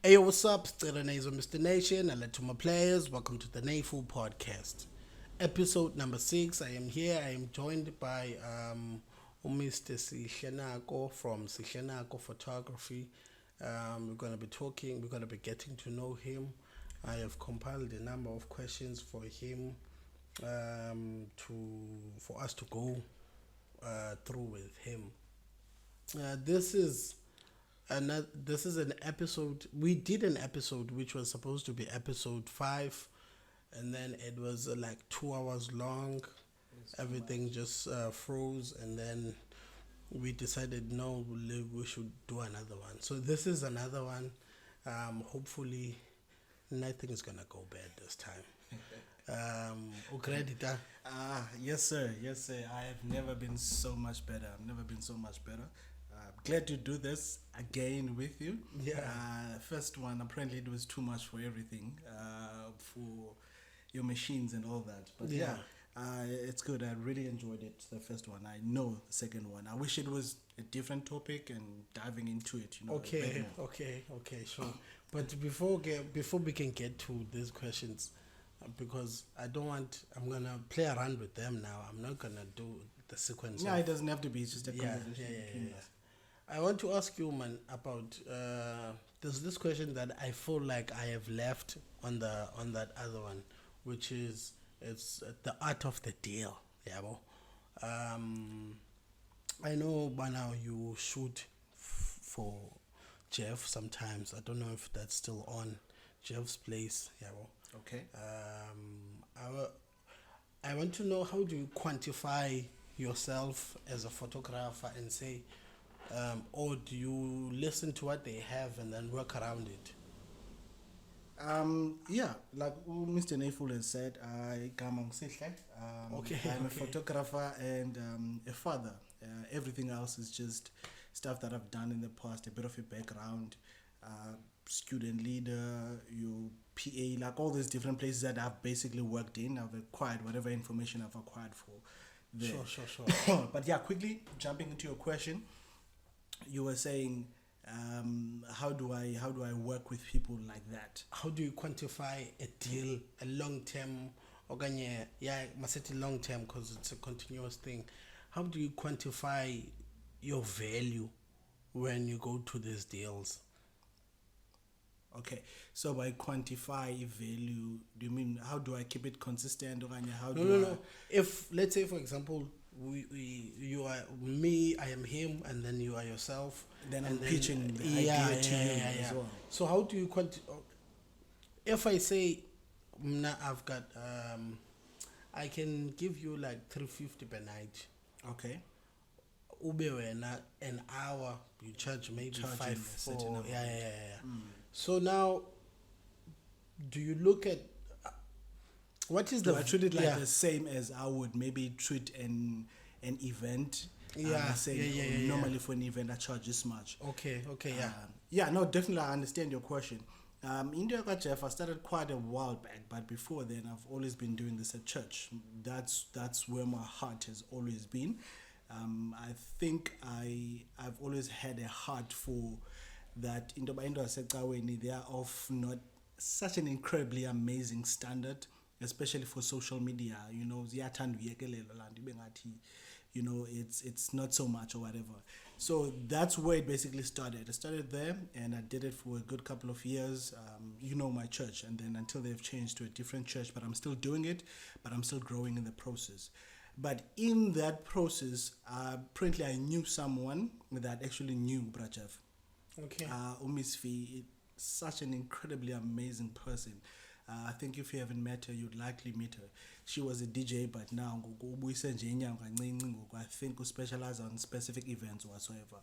Hey, what's up? Still Mr. Nation, and to my players. Welcome to the NayFul podcast, episode number 6. I am here. I am joined by Mr. Sihle Nako from Sihle Nako Photography. We're gonna be talking. We're gonna be getting to know him. I have compiled a number of questions for him to for us to go through with him. This is an episode. We did an episode which was supposed to be episode 5, and then it was like 2 hours long. It's too Everything much. just froze, and then we decided no, we should do another one. So this is another one. Hopefully, nothing is gonna go bad this time. Ukredita. Yes, sir. Yes, sir. I have never been so much better. I've never been so much better. Glad to do this again with you. Yeah. First one, apparently it was too much for everything, for your machines and all that. But Yeah. it's good. I really enjoyed it, the first one. I know the second one. I wish it was a different topic and diving into it, a bit Okay, more. okay, sure. But before we can get to these questions, because I'm gonna play around with them now. I'm not gonna do the sequence. Yeah, it doesn't have to be. It's just a Yeah, conversation between yeah. us. I want to ask you, man, about there's this question that I feel like I have left on that other one, which is it's the art of the deal. Yeah, bro. Um, I know by now you shoot for Jeff sometimes. I don't know if that's still on Jeff's place. Yeah, bro. Okay. I want to know, how do you quantify yourself as a photographer and say, or do you listen to what they have and then work around it? Yeah, like Mr. NayFul has said, I come on Sihle. Okay, I'm a okay. photographer and a father. Everything else is just stuff that I've done in the past, a bit of a background, student leader, you PA, like all these different places that I've basically worked in. I've acquired whatever information I've acquired for there. Sure. But yeah, quickly jumping into your question, you were saying, how do I work with people like that? How do you quantify a deal, a long term, okanye, yeah, must say long term because it's a continuous thing. How do you quantify your value when you go to these deals? Okay, so by quantify value, do you mean how do I keep it consistent, or how No, do no, I? no. If let's say, for example, you are me, I am him, and then you are yourself. Then I'm and then, pitching the yeah, idea to you as well. So how do you if I say, I've got I can give you like 350 per night. Okay, Ube wena an hour you charge maybe Charging five a certain for amount. yeah. So now, do you look at what is do the I treat it like yeah. the same as I would maybe treat an event? Yeah, Say, yeah. normally for an event I charge this much. Okay, yeah. Yeah, no, definitely I understand your question. India Jeff, I started quite a while back, but before then I've always been doing this at church. That's where my heart has always been. I think I've always had a heart for that. They are of not such an incredibly amazing standard, especially for social media. Ziyathanda uyekelelwa la nto ibe ngathi, it's not so much or whatever. So that's where it basically started. I started there and I did it for a good couple of years. My church, and then until they've changed to a different church, but I'm still doing it, but I'm still growing in the process. But in that process, apparently I knew someone that actually knew Brajev. Okay. Umisfi, such an incredibly amazing person. I think if you haven't met her, you'd likely meet her. She was a DJ, but now I think who specialize on specific events whatsoever.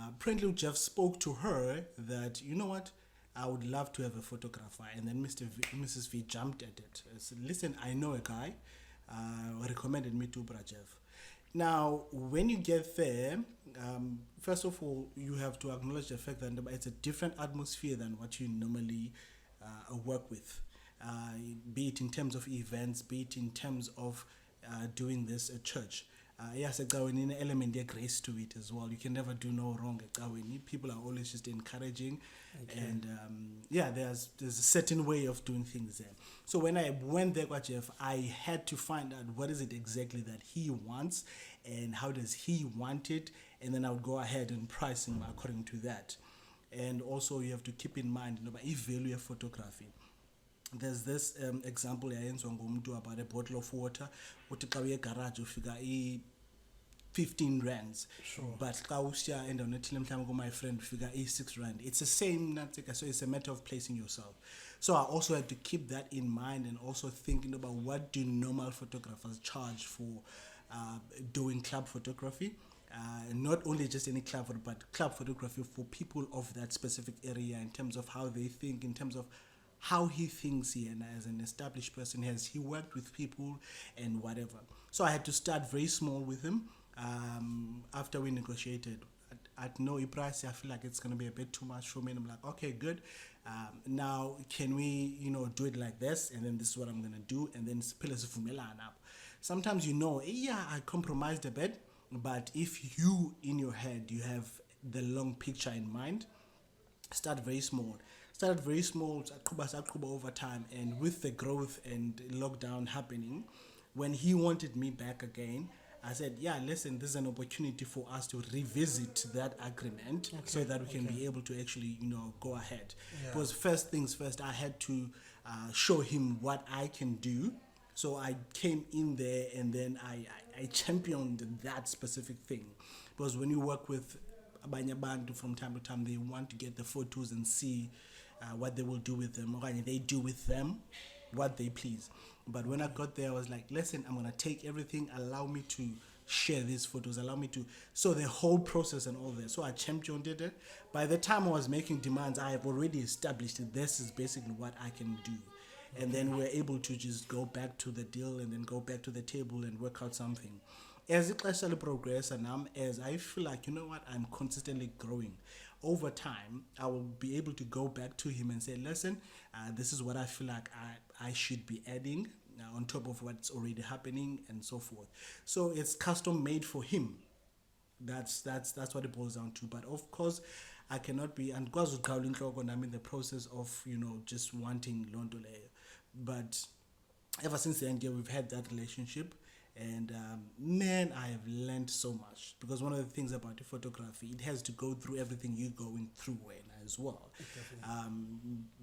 Apparently, Jeff spoke to her that, you know what, I would love to have a photographer. And then Mrs. V jumped at it. I said, listen, I know a guy who recommended me to Brajev. Now, when you get there, first of all, you have to acknowledge the fact that it's a different atmosphere than what you normally work with, be it in terms of events, be it in terms of doing this at church. Yes, ecaweni, an element of grace to it as well. You can never do no wrong ecaweni. People are always just encouraging, and there's a certain way of doing things there. So when I went there, Jeff, I had to find out what is it exactly that he wants, and how does he want it, and then I would go ahead and price him according to that. And also you have to keep in mind, if value of photography. There's this example yayenziwa ngumuntu about a bottle of water uthi xa uye garage ufika 15 rands, Sure. but xa ushiya endaweni ethile mhlawumbe my friend ufika 6 rand. It's the same, so it's a matter of placing yourself. So I also had to keep that in mind, and also thinking about what do normal photographers charge for doing club photography. Not only just any club, but club photography for people of that specific area, in terms of how they think, in terms of how he thinks he, and as an established person, has he worked with people and whatever. So I had to start very small with him. After we negotiated at no price, I feel like it's going to be a bit too much for me, and I'm like, okay, good. Now can we do it like this, and then this is what I'm going to do, and then sometimes I compromised a bit, but if you in your head you have the long picture in mind, start very small. Started very small, over time, and with the growth and lockdown happening, when he wanted me back again, I said, yeah, listen, this is an opportunity for us to revisit that agreement, so that we can be able to actually, go ahead. Yeah. Because first things first, I had to show him what I can do. So I came in there, and then I championed that specific thing. Because when you work with abanye abantu, from time to time, they want to get the photos and see what they will do with them, or they do with them what they please. But when I got there, I was like, listen, I'm going to take everything, allow me to share these photos, allow me to, so the whole process and all that. So I championed it. By the time I was making demands, I have already established that this is basically what I can do. And then we're able to just go back to the deal, and then go back to the table and work out something. As it actually progresses, and as I feel like, I'm consistently growing. Over time, I will be able to go back to him and say, listen, this is what I feel like I should be adding on top of what's already happening, and so forth. So it's custom made for him. That's what it boils down to. But of course, I cannot be, and because I'm in the process of just wanting Londo Leyo. But ever since then, we've had that relationship. And man, I have learned so much, because one of the things about the photography, it has to go through everything you're going through as well.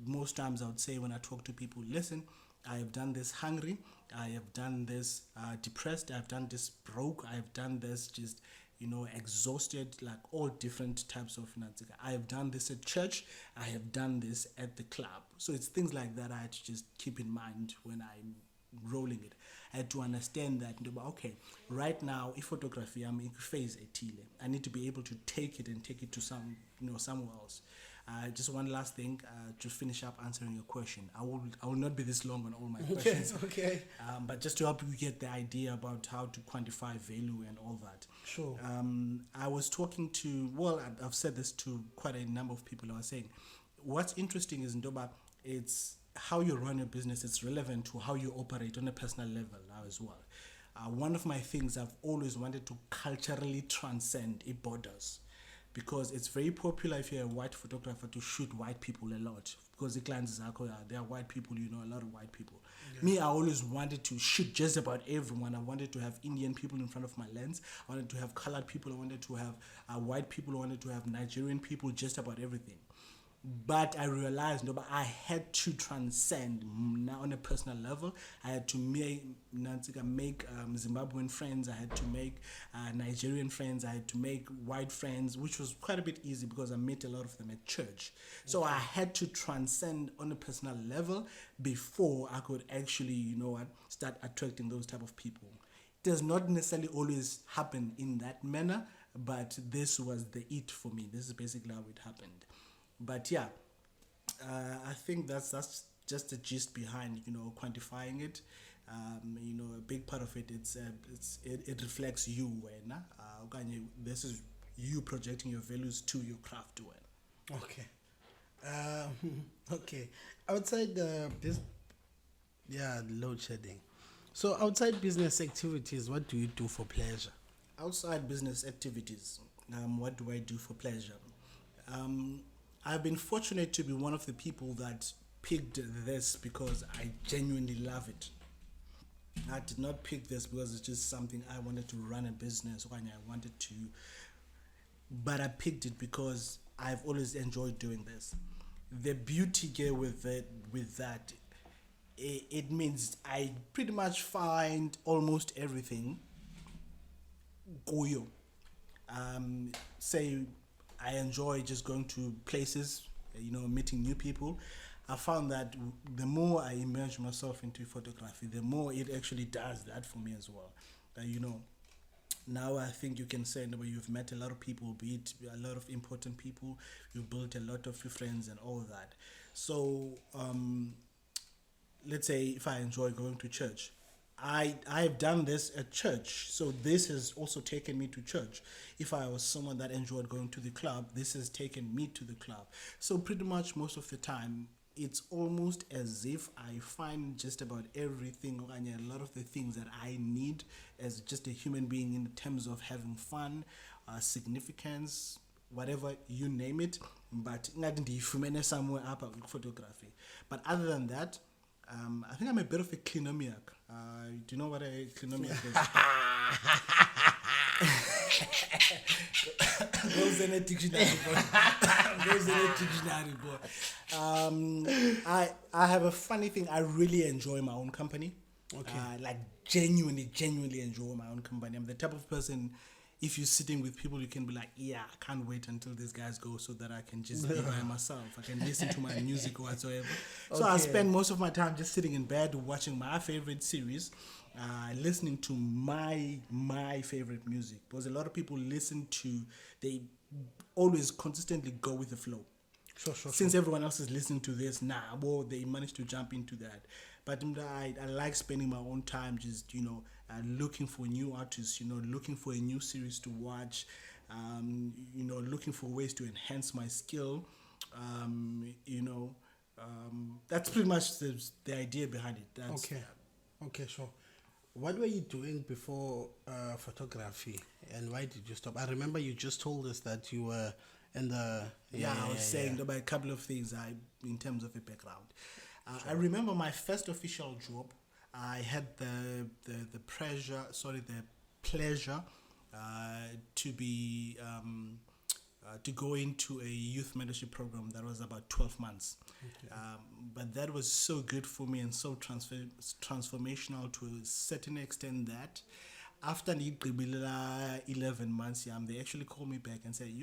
Most times I would say, when I talk to people, listen, I have done this hungry, I have done this depressed, I have done this broke, I have done this just exhausted, like all different types of I have done this at church, I have done this at the club. So it's things like that I had to just keep in mind when I'm rolling it. I had to understand that, okay, right now, if photography, I'm in phase etile, I need to be able to take it to somewhere else. Just one last thing to finish up answering your question. I will not be this long on all my questions. Okay. But just to help you get the idea about how to quantify value and all that. Sure. I was talking to, I've said this to quite a number of people. I was saying, what's interesting is, it's how you run your business. It's relevant to how you operate on a personal level now as well. One of my things, I've always wanted to culturally transcend borders, because it's very popular if you're a white photographer to shoot white people a lot, because the clients they are white people, a lot of white people. Yeah. Me, I always wanted to shoot just about everyone. I wanted to have Indian people in front of my lens. I wanted to have colored people. I wanted to have white people. I wanted to have Nigerian people, just about everything. But I realized I had to transcend now on a personal level. I had to make Zimbabwean friends. I had to make Nigerian friends. I had to make white friends, which was quite a bit easy because I met a lot of them at church. So I had to transcend on a personal level before I could actually, start attracting those type of people. It does not necessarily always happen in that manner, but this was the it for me. This is basically how it happened. But yeah, I think that's just the gist behind quantifying it. A big part of it, it reflects you when this is you projecting your values to your craft when. Okay. Okay. Outside load shedding. So outside business activities, what do you do for pleasure? outside business activities, what do I do for pleasure? I've been fortunate to be one of the people that picked this because I genuinely love it. I did not pick this because it's just something I wanted to run a business or I wanted to, but I picked it because I've always enjoyed doing this. The beauty here with that, it means I pretty much find almost everything goyo. Say I enjoy just going to places, meeting new people. I found that the more I immerse myself into photography, the more it actually does that for me as well. Now I think you can say that you've met a lot of people, be it a lot of important people, you've built a lot of friends and all that. So let's say if I enjoy going to church, I've done this at church, so this has also taken me to church. If I was someone that enjoyed going to the club, this has taken me to the club. So pretty much most of the time, it's almost as if I find just about everything or a lot of the things that I need as just a human being in terms of having fun, significance, whatever, you name it. But somewhere up with photography. But other than that, I think I'm a bit of a clinomaniac. Do you know what a clinomaniac is? Goes in a dictionary, I have a funny thing. I really enjoy my own company. Okay. Like genuinely enjoy my own company. I'm the type of person, if you're sitting with people, you can be like, yeah, I can't wait until these guys go so that I can just be by myself. I can listen to my music or whatsoever. So I spend most of my time just sitting in bed watching my favorite series, listening to my favorite music. Because a lot of people they always consistently go with the flow. Sure. Since everyone else is listening to this now, they managed to jump into that. But I like spending my own time just, looking for new artists, looking for a new series to watch, looking for ways to enhance my skill. That's pretty much the idea behind it. Okay, sure. What were you doing before photography, and why did you stop? I remember you just told us that you were in the... I was saying about a couple of things in terms of a background. I remember my first official job. I had the pleasure to be to go into a youth mentorship program that was about 12 months. Okay. But that was so good for me and so transformational to a certain extent that after 11 months, they actually called me back and said,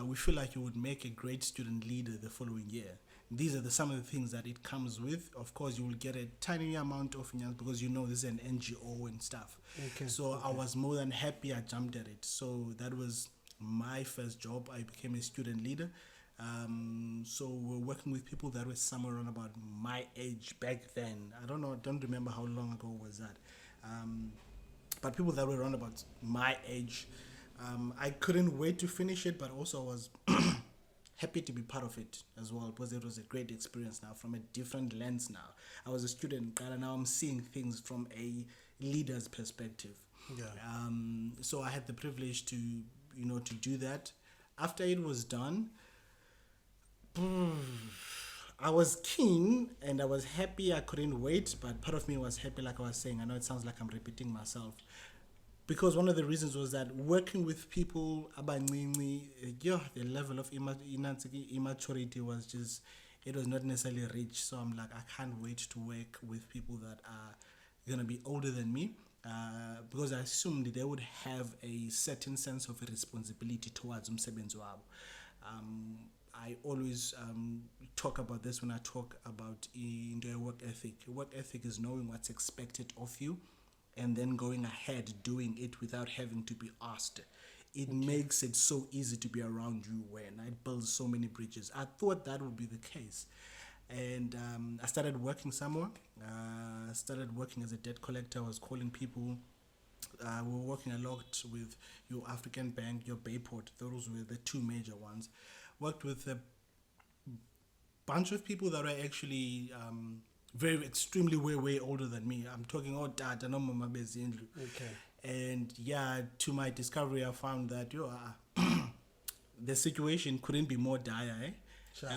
we feel like you would make a great student leader the following year. These are some of the things that it comes with. Of course, you will get a tiny amount of because this is an NGO and stuff. Okay. So I was more than happy I jumped at it. So that was my first job. I became a student leader. So we're working with people that were somewhere around about my age back then. I don't remember how long ago was that. But people that were around about my age. I couldn't wait to finish it, but also I was happy to be part of it as well because it was a great experience now from a different lens now. I was a student and now I'm seeing things from a leader's perspective. Yeah. So I had the privilege to do that. After it was done, I was keen and I was happy. I couldn't wait, but part of me was happy, like I was saying. I know it sounds like I'm repeating myself. Because one of the reasons was that working with people, the level of immaturity was just, it was not necessarily rich. So I'm like, I can't wait to work with people that are going to be older than me. Because I assumed they would have a certain sense of responsibility towards umsebenzi wabo. I always talk about this when I talk about work ethic. Work ethic is knowing what's expected of you and then going ahead doing it without having to be asked. It makes it so easy to be around you when it builds so many bridges. I thought that would be the case. And I started working somewhere. I started working as a debt collector. I was calling people. We were working a lot with your African Bank, your Bayport. Those were the two major ones. Worked with a bunch of people that were actually very extremely way older than me. I'm talking Tata no Mama Bezindlu. Okay. And yeah, to my discovery, I found that the situation couldn't be more dire. Eh? Sure.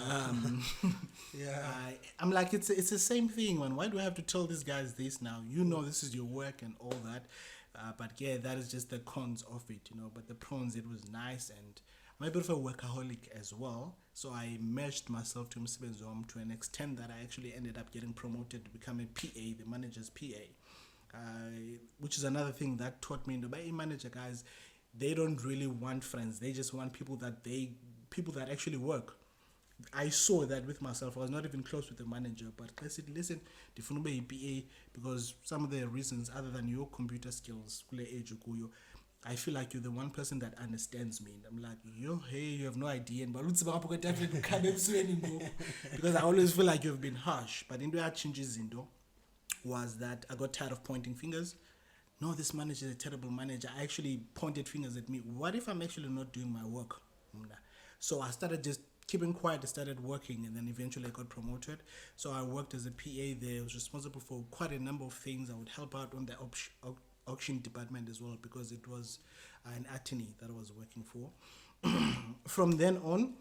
Yeah. I'm like, it's the same thing, man. Why do I have to tell these guys this now? You know, this is your work and all that. But yeah, that is just the cons of it, you know. But the pros, it was nice, and I'm a bit of a workaholic as well. So I meshed myself to umsebenzi wami to an extent that I actually ended up getting promoted to become a PA, the manager's PA. Which is another thing that taught me, by manager guys, they don't really want friends. They just want people that actually work. I saw that with myself. I was not even close with the manager, but I said, listen, ndifuna ube yi-PA because some of the reasons, other than your computer skills, kule age ukuyo, I feel like you're the one person that understands me. And I'm like, you have no idea. Because I always feel like you've been harsh. But into that changes was that I got tired of pointing fingers. No, this manager is a terrible manager. I actually pointed fingers at me. What if I'm actually not doing my work? So I started just keeping quiet. I started working, and then eventually I got promoted. So I worked as a PA there. I was responsible for quite a number of things. I would help out on the auction department as well, because it was an attorney that I was working for. From then on,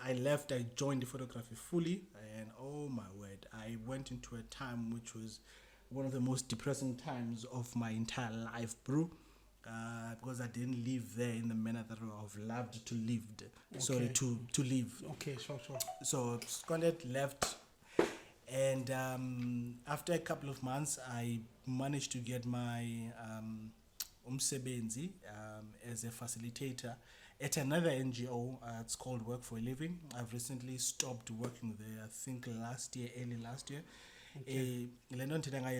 I left. I joined the photography fully, and oh my word, I went into a time which was one of the most depressing times of my entire life, bro. Because I didn't live there in the manner that I would have loved to live. Sorry, to live. Okay, sure. So Scondet left, and after a couple of months, I managed to get my umsebenzi as a facilitator at another NGO. It's called Work for a Living. I've recently stopped working there. I think early last year. Okay.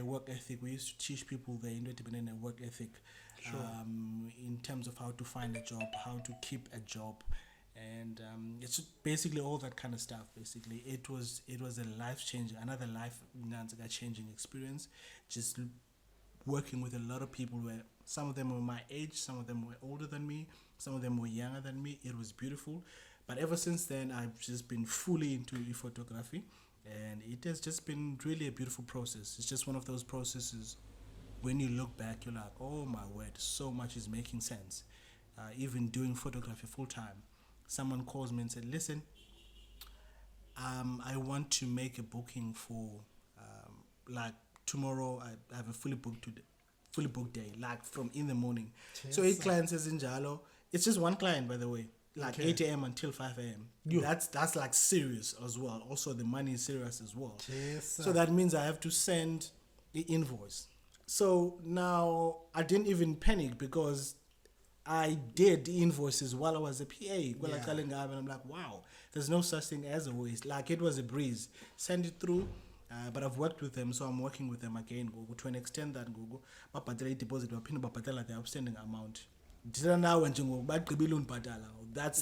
Work ethic. We used to teach people the independent work ethic. Sure. In terms of how to find a job, how to keep a job, and it's basically all that kind of stuff. Basically, it was a another life changing experience. Just working with a lot of people where some of them were my age, some of them were older than me, some of them were younger than me. It was beautiful. But ever since then, I've just been fully into photography, and it has just been really a beautiful process. It's just one of those processes. When you look back, you're like, oh my word, so much is making sense. Even doing photography full time, someone calls me and said, listen, I want to make a booking for like tomorrow. I have a fully booked day, like from in the morning. Yes, so 8 clients is in Jalo. It's just one client, by the way, like Okay. 8 a.m. until 5 a.m. You. That's like serious as well. Also, the money is serious as well. Yes, So that means I have to send the invoice. So now I didn't even panic because I did the invoices while I was a PA. And I'm like, wow, there's no such thing as a waste. Like, it was a breeze. Send it through. But I've worked with them, so I'm working with them again to an extent that deposit the outstanding amount. That's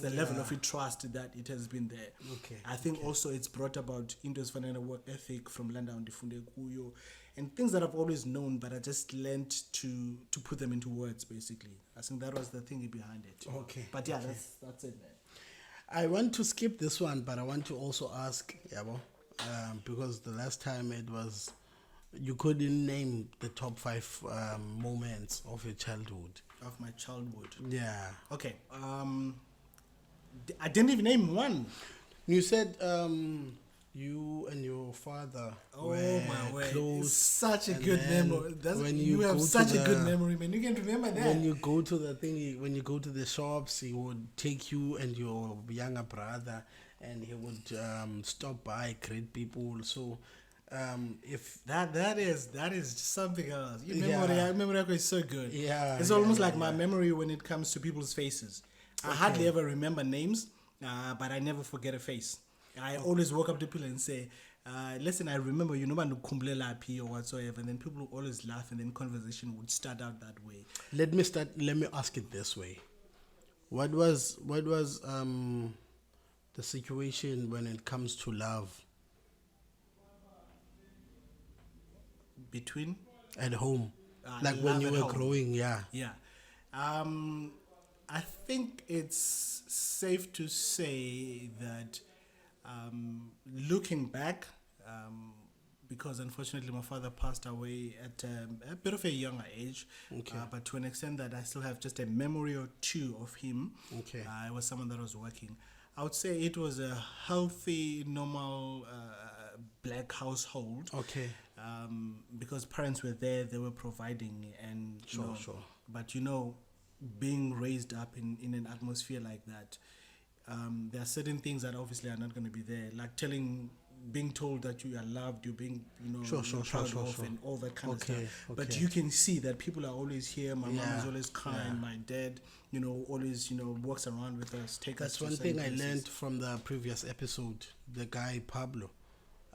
the level of trust that it has been there. Okay. I think also it's brought about Indo's financial work ethic from Landa on Difunde Kuyo and things that I've always known, but I just learned to put them into words, basically. I think that was the thing behind it. Okay. But yeah, Okay. that's it, man. I want to skip this one, but I want to also ask, because the last time it was, you couldn't name the top 5 moments of your childhood. Of my childhood. Yeah. Okay. I didn't even name one. You said you and your father were my word. close. It's such a and good then memory. when You have go to such a the- good memory, man. You can remember that. When you go to the thing, when you go to the shops, he would take you and your younger brother, and he would stop by, greet people. So, if That is something else. Your Yeah. memory is so good. Yeah, It's yeah, almost yeah, like my yeah. memory when it comes to people's faces. I Okay. hardly ever remember names, but I never forget a face. I always walk up to people and say, listen, I remember you know or whatsoever, and then people would always laugh, and then conversation would start out that way. let me ask it this way: what was the situation when it comes to love Between at home, like love when you at were home. growing? Yeah. Yeah. I think it's safe to say that looking back, because unfortunately my father passed away at a bit of a younger age. Okay. But to an extent that I still have just a memory or two of him. Okay. I was someone that was working. I would say it was a healthy, normal black household. Okay. Because parents were there, they were providing, and Sure. But being raised up in an atmosphere like that, there are certain things that obviously are not going to be there, like being told that you are loved, you're being proud of, and all that kind of stuff. But you can see that people are always here. My mom is always kind. My dad, always walks around with us. That's one thing I learned from the previous episode. The guy Pablo.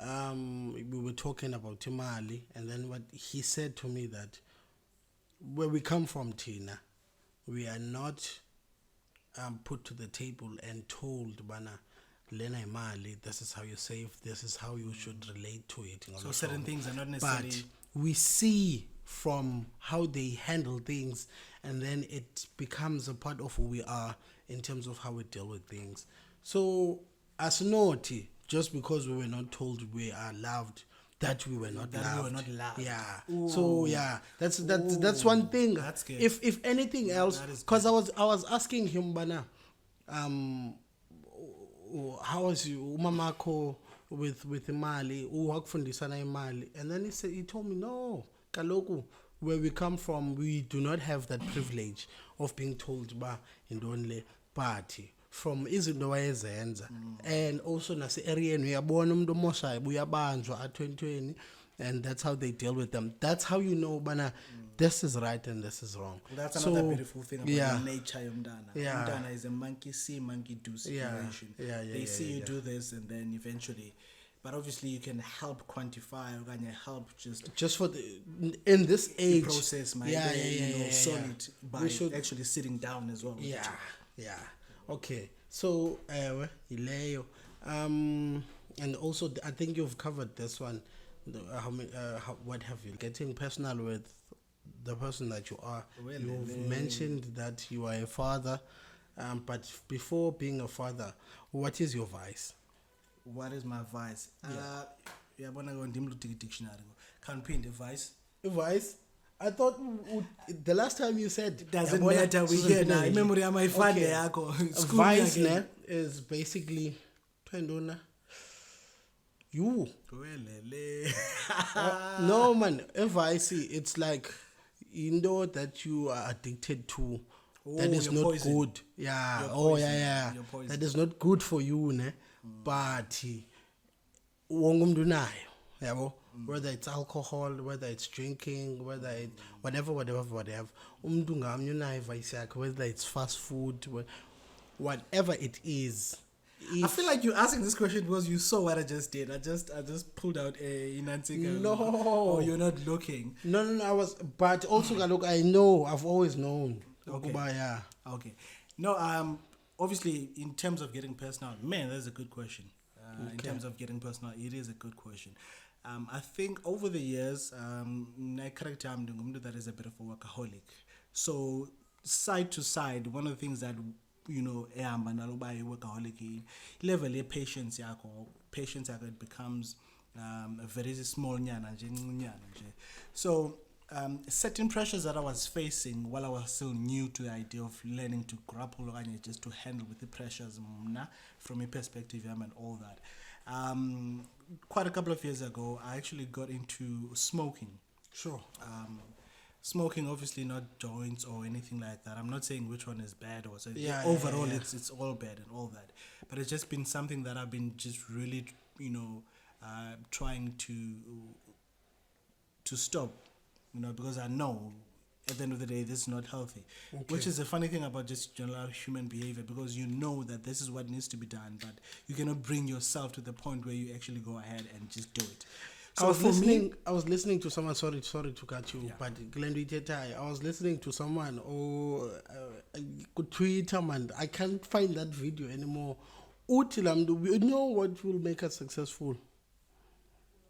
We were talking about Timali, and then what he said to me that where we come from, Tina, we are not put to the table and told, Bana, Lena Imali, this is how you save, this is how you should relate to it. So certain things are not necessarily. But we see from how they handle things, and then it becomes a part of who we are in terms of how we deal with things. So, as naughty, just because we were not told we are loved, that we were not loved. Yeah. Ooh. So yeah, that's one thing. That's good. If anything else, because I was asking him, Bana, how was you, Umamako, with Imali, wakufundisana Imali, and then he told me, no, Kaloku, where we come from, we do not have that privilege of being told ba indonle party. From izinto wayezenza, and also nase area uyabona umuntu omoshayo uyabanjwa at 2020, and that's how they deal with them. That's how bana this is right and this is wrong. That's another beautiful thing about the nature yomntana. Umntana is a monkey see, monkey do situation. They see you do this, and then eventually, but obviously you can help quantify, or can you help just for in this age process, solid by actually sitting down as well. Okay, so Ileyo, and also I think you've covered this one. What have you getting personal with the person that you are? You've mentioned that you are a father, but before being a father, what is your vice? What is my vice? Yeah, when I go in dictionary, can't print a vice. Vice. I thought the last time you said it doesn't matter. We hear now. Memory of my father. Vice is basically you. No man, a vice. It's like that you are addicted to. That is not poison. Good. Yeah. That is not good for you, ne? But whether it's alcohol, whether it's drinking, whether it's whatever. Whether it's fast food, whatever it is. I feel like you're asking this question because you saw what I just did. I just pulled out a Inantika. No. Or you're not looking. No, I was, but also look, I know, I've always known. Okay. Okay. No, obviously in terms of getting personal, man, that's a good question. In terms of getting personal, it is a good question. I think over the years, my character, I'm doing that is a bit of a workaholic. So side to side, one of the things that workaholic level of patience it becomes a very small nyana. So certain pressures that I was facing while I was still new to the idea of learning to grapple and just to handle with the pressures from a perspective and all that. Quite a couple of years ago, I actually got into smoking. Sure. Smoking, obviously not joints or anything like that. I'm not saying which one is bad or so. Overall, it's all bad and all that. But it's just been something that I've been just really, trying to stop, because I know at the end of the day, this is not healthy. Okay. Which is a funny thing about just general human behavior, because you know that this is what needs to be done, but you cannot bring yourself to the point where you actually go ahead and just do it. So I was listening to someone. Sorry to cut you, but I was listening to someone. Could Twitter man. I can't find that video anymore. We know what will make us successful.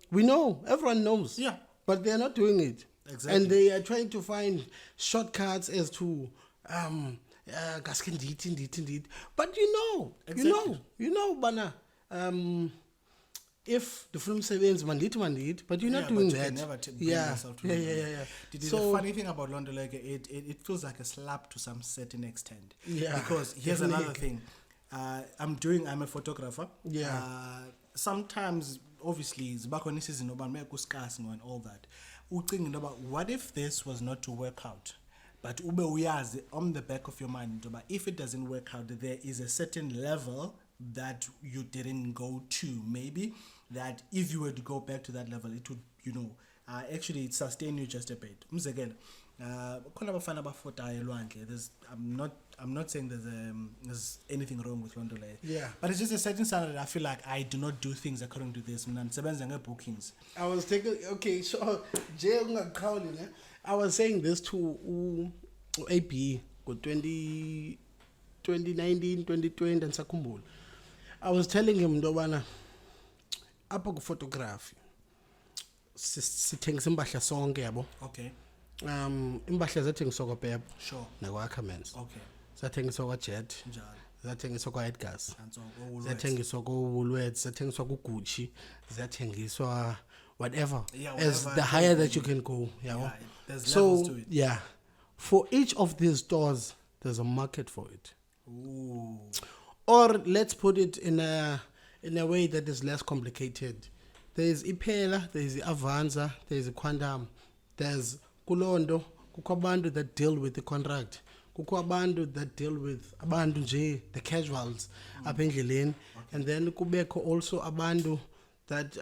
We know. Everyone knows. Yeah. But they are not doing it. Exactly. And they are trying to find shortcuts as to but you know, Bana, if the film says mandit, but you're not Yeah, doing but you that. can never bring Yeah, yourself to yeah, Londo yeah, Lake. yeah, yeah. The So funny thing about Londo Lake, it feels like a slap to some certain extent. Yeah, Because here's definitely. another thing. I'm a photographer. Yeah. Sometimes, obviously, Zibakonisi and all that. Ucinga about what if this was not to work out? But ube uyazi on the back of your mind, but if it doesn't work out, there is a certain level that you didn't go to. Maybe that if you were to go back to that level, it would, actually sustain you just a bit. Umzekelo, khona abafana abafotayo elwandle. I'm not saying there's anything wrong with Londo Lake. Yeah. But it's just a certain standard. I feel like I do not do things according to this. Mina nisebenza nge-bookings. I was thinking, okay, so Jay ungaqhawuli ne. I was saying this to AB go 2019, 2020 and sakhumbula. I was telling him ndobana apha ku photography sithengisa impahla sonke yabo. Okay. Impahla zathengiswa kwaPep Sure. nakwa-Ackermans. Okay. Zathengiswa kwaJet. Njalo. Zathengiswa kwa-Edgars. And so, all right. Zathengiswa ku-Woolworths, zathengiswa ku-Gucci, zathengiswa whatever. Yeah, As whatever the higher that you can go. Yeah, there's So levels to it. yeah, for each of these stores, there's a market for it. Ooh. Or let's put it in a way that is less complicated. There is Ipela, there is Avanza, there is Quantum, there's Kulondo, kukho abantu that deal with the contract. Kukho abantu that deal with abantu nje, the casuals apha endleleni. And then kubekho also abantu that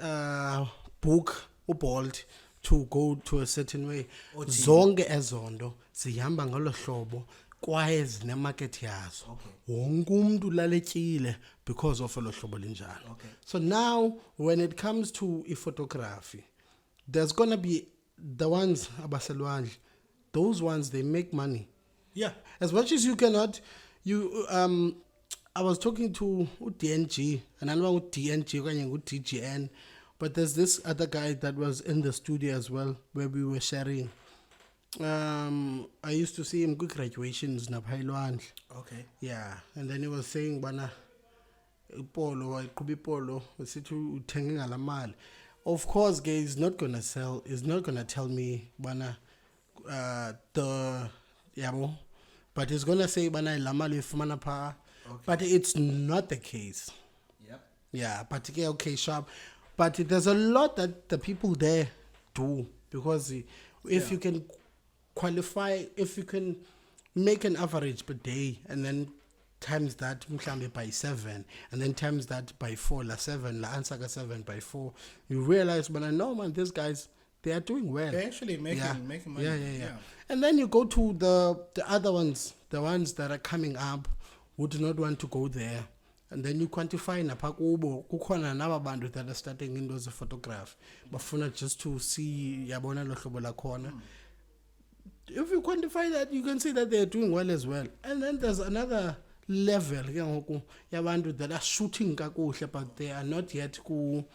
book uBolt to go to a certain way. Zonke ezondo zihamba ngalo hlobo kwaye zine market yazo. Wonke umuntu laletyile because of lo hlobo linjalo. Okay. So now when it comes to photography, there's going to be the ones abaselwandle. Those ones, they make money. Yeah. As much as you cannot, I was talking to DNG, and I know DNG, DGN, but there's this other guy that was in the studio as well, where we were sharing. I used to see him good graduations na Pailwan. Okay. Yeah, and then he was saying, "Bana, polo, could be polo. Of course, guy is not gonna sell. Is not gonna tell me, bana, the yabo, but he's gonna say, bana lamali fumana pa. But it's not the case. Yep. Yeah, but okay, sharp. But there's a lot that the people there do, because if you can qualify, if you can make an average per day and then times that mhlambe by 7 and then times that by 4 la 7 la answer 7 by 4, you realize, but I know, man, these guys, they are doing well. They're actually making money. Yeah. And then you go to the other ones, the ones that are coming up, who do not want to go there. And then you quantify napha kubo kukhona naba bantu that are starting into as a photograph bafuna just to see yabona lo hlobo lakhona. If you quantify that, you can see that they are doing well as well. And then there's another level ke ngoku yabantu that are shooting kakuhle, but they are not yet ku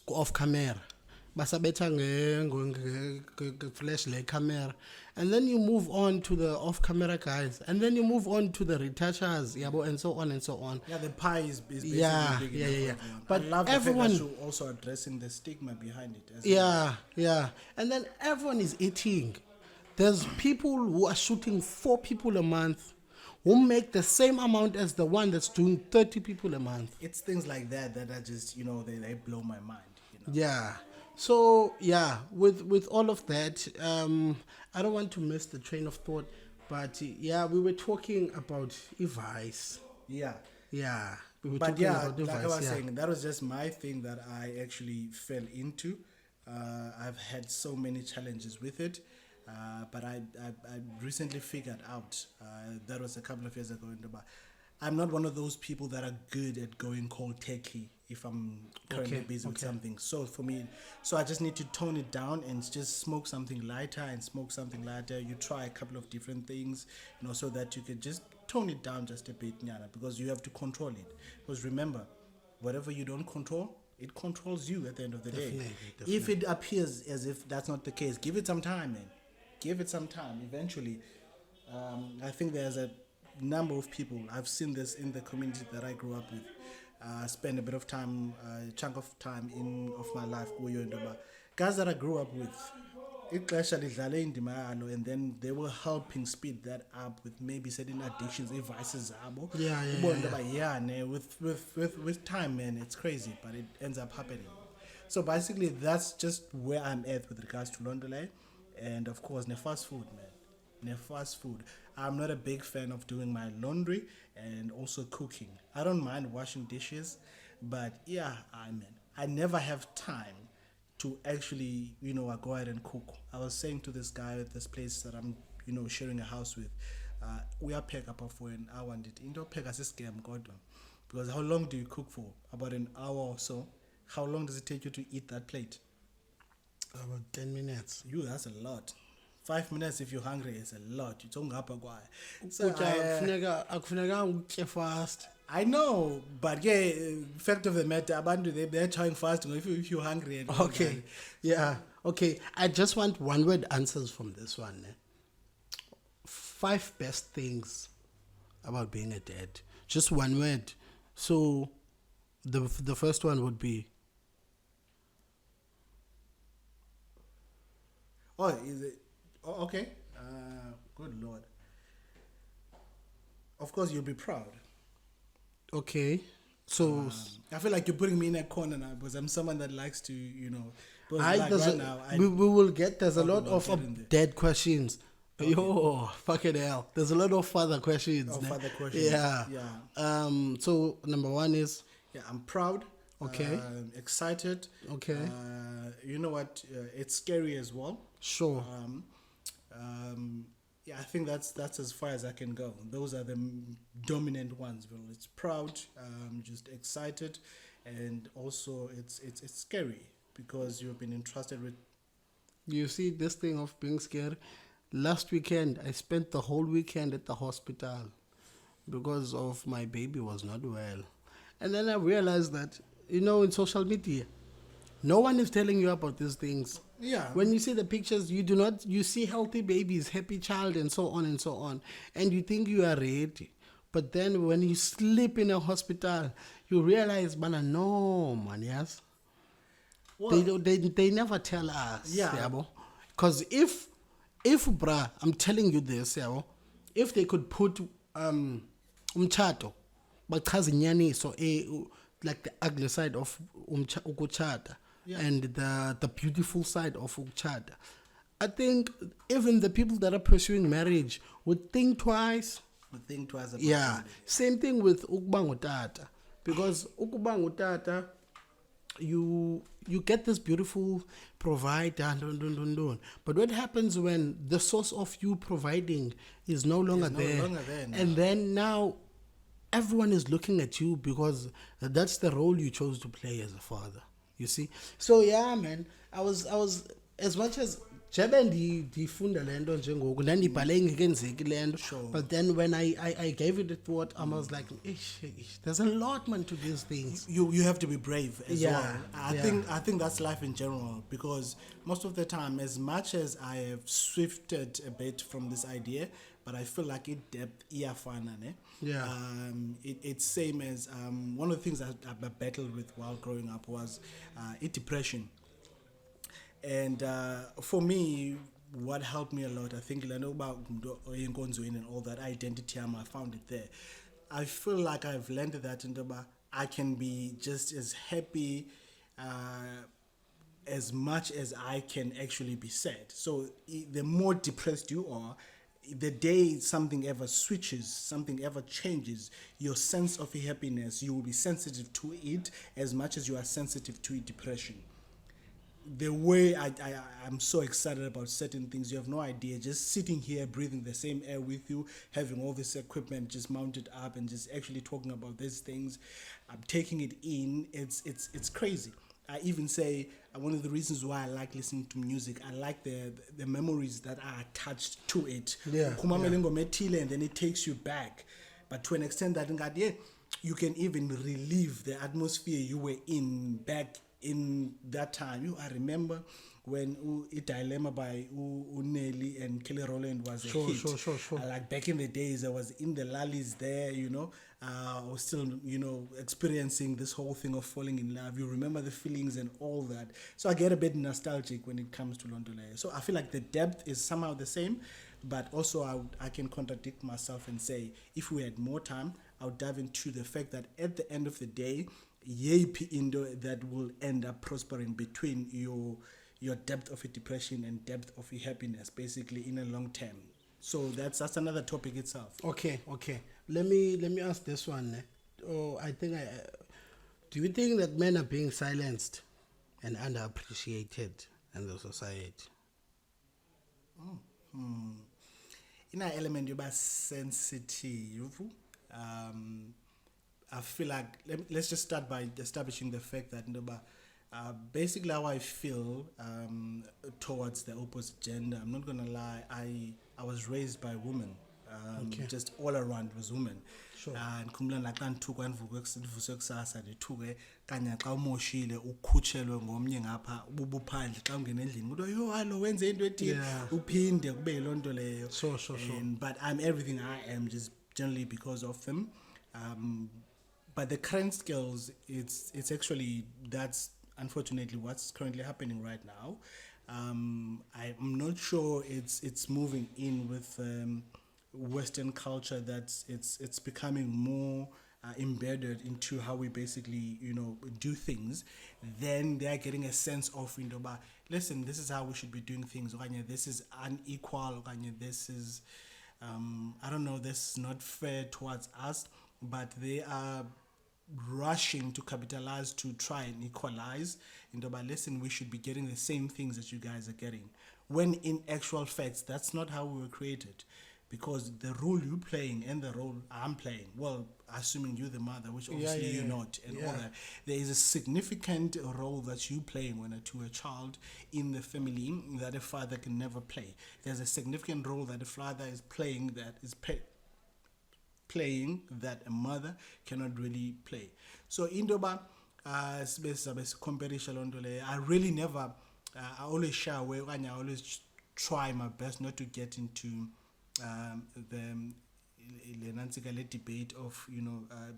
off camera. Basabetha flash le camera, and then you move on to the off camera guys, and then you move on to the retouchers, yabo, and so on and so on. Yeah, the pie is basically Yeah, big yeah, enough yeah, for everyone. but I love everyone- the fact that you're also addressing the stigma behind it. As Yeah. And then everyone is eating. There's people who are shooting 4 people a month who make the same amount as the one that's doing 30 people a month. it's things like that that are just, they blow my mind. Yeah. So yeah, with all of that, I don't want to miss the train of thought, but yeah, we were talking about Vice. Yeah. Yeah. We were But talking yeah, about like I Vice, was yeah. saying, that was just my thing that I actually fell into. I've had so many challenges with it, but I recently figured out, that was a couple of years ago, I'm not one of those people that are good at going cold turkey if I'm currently busy with something. So for me, I just need to tone it down and just smoke something lighter. You try a couple of different things, so that you can just tone it down just a bit, because you have to control it. Because remember, whatever you don't control, it controls you at the end of the day. Definitely. If it appears as if that's not the case, give it some time, man. Give it some time. Eventually, I think there's a number of people, I've seen this in the community that I grew up with, spend a bit of time, chunk of time of my life kuyo indoba guys that I grew up with. Ixesha lidlale indima yalo, and then they were helping speed that up with maybe certain addictions, vices zabo. Yeah, yeah, Ubone yeah, intoba, yeah, ne, with time, man, it's crazy, but it ends up happening. So basically, that's just where I'm at with regards to Londole, and of course, ne fast food, man. Ne fast food. I'm not a big fan of doing my laundry and also cooking. I don't mind washing dishes, but yeah, I never have time to actually, I go ahead and cook. I was saying to this guy at this place that I'm, sharing a house with, we are pack up for an hour and it into pack as a scam, God. Because how long do you cook for? About an hour or so. How long does it take you to eat that plate? About 10 minutes. That's a lot. 5 minutes if you're hungry is a lot. You don't have a So akufuneka utye fast. I know, but yeah, fact of the matter, abantu they're trying fast if you're hungry. And Okay, yeah, okay. I just want one word answers from this one. 5 best things about being a dad. Just one word. So, the first one would be. Oh, is it? Oh, okay. Good Lord. Of course, you'll be proud. Okay, so I feel like you're putting me in a corner now because I'm someone that likes to, because we will get. There's a lot of get in there. dead questions. Okay. Yo, fucking hell. There's a lot of further questions. Oh, further questions. Yeah. Yeah. So number 1 is. Yeah, I'm proud. Okay. Excited. Okay. You know what? It's scary as well. Sure. Yeah, I think that's as far as I can go. Those are the dominant ones. Well, it's proud, just excited, and also it's scary because you've been entrusted with. You see this thing of being scared. Last weekend, I spent the whole weekend at the hospital because of my baby was not well, and then I realized that in social media, no one is telling you about these things. Yeah. When you see the pictures, you see healthy babies, happy child, and so on and so on. And you think you are ready. But then when you sleep in a hospital, you realize, no, man, yes. Well, they never tell us. Yeah. Because if bruh, I'm telling you this, if they could put umchato, so like the ugly side of ukuchata. Yeah. And the beautiful side of Ukchada. I think even the people that are pursuing marriage would think twice. About yeah. It. Same thing with Ukbangutata. Because Ukbangutata, you get this beautiful provider, but what happens when the source of you providing is no longer there? And then now everyone is looking at you because that's the role you chose to play as a father. You see? So yeah, man, I was as much as ndifunda le nto njengoku ndandibhale ingekenzeki le nto, but then when I gave it a thought, I was like, there's a lot, man, to these things. You have to be brave as well. I think that's life in general, because most of the time, as much as I have swifted a bit from this idea, but I feel like it depth iyafana, ne? Yeah. It's same as one of the things I battled with while growing up was depression. And for me, what helped me a lot, I think, I know about and all that identity, I found it there. I feel like I've learned that I can be just as happy as much as I can actually be sad. So the more depressed you are, the day something ever switches, something ever changes, your sense of happiness, you will be sensitive to it as much as you are sensitive to depression. The way I'm so excited about certain things, you have no idea. Just sitting here, breathing the same air with you, having all this equipment just mounted up and just actually talking about these things, I'm taking it in. It's crazy. I even say one of the reasons why I like listening to music, I like the memories that are attached to it. Yeah. And then it takes you back. But to an extent that you can even relive the atmosphere you were in back in that time. I remember when a dilemma by Nelly and Kelly Rowland was a hit. Sure. Like back in the days, I was in the lollies there, or still, experiencing this whole thing of falling in love. You remember the feelings and all that. So I get a bit nostalgic when it comes to Londolaya. So I feel like the depth is somehow the same, but also I can contradict myself and say, if we had more time, I would dive into the fact that at the end of the day, yepi indo that will end up prospering between your depth of a depression and depth of your happiness, basically in a long term. So that's another topic itself. Okay. Let me ask this one. Do you think that men are being silenced and underappreciated in the society? In an element you're sensitive, I feel like let's just start by establishing the fact that basically how I feel towards the opposite gender. I'm not gonna lie, I was raised by women. Just all around was women. Sure. And kumla nakanthuka ndivuke kusasa ndithuke kanya xa umoshile ukhutshelwe ngomnye ngapha ubuphandle xa ungena endlini kuthiwa yo hallo wenze into ethile uphinde kube yiloo nto leyo. Sure. But I'm everything I am just generally because of them. But the current skills, it's actually, that's unfortunately what's currently happening right now. I'm not sure it's moving in with Western culture, that it's becoming more embedded into how we basically do things. Then they're getting a sense of listen, this is how we should be doing things, or this is unequal, or this is I don't know, this is not fair towards us, but they are rushing to capitalize to try and equalize listen, we should be getting the same things that you guys are getting, when in actual facts that's not how we were created. Because the role you're playing and the role I'm playing, well, assuming you're the mother, which obviously you're not, and all that, there is a significant role that you're playing to a child in the family that a father can never play. There's a significant role that a father is playing that is playing that a mother cannot really play. So indoba I really never I always shy away, and I always try my best not to get into the debate of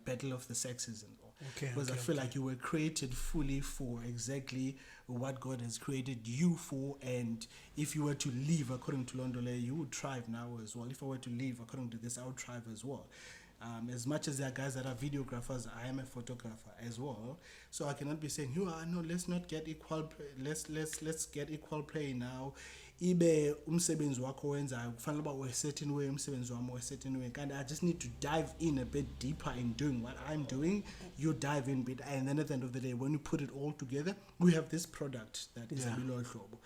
battle of the sexes and all, because I feel like you were created fully for exactly what God has created you for, and if you were to live according to Londole, you would thrive now as well. If I were to live according to this, I would thrive as well. As much as there are guys that are videographers, I am a photographer as well, so I cannot be saying no, let's not get equal, let's get equal play now. Ibe umsebenzi wakho wenzayo kufanele uba we certain way, umsebenzi wami we certain way, and I just need to dive in a bit deeper in doing what I'm doing. You dive in a bit, and then at the end of the day, when you put it all together, we have this product that is a below hlobo.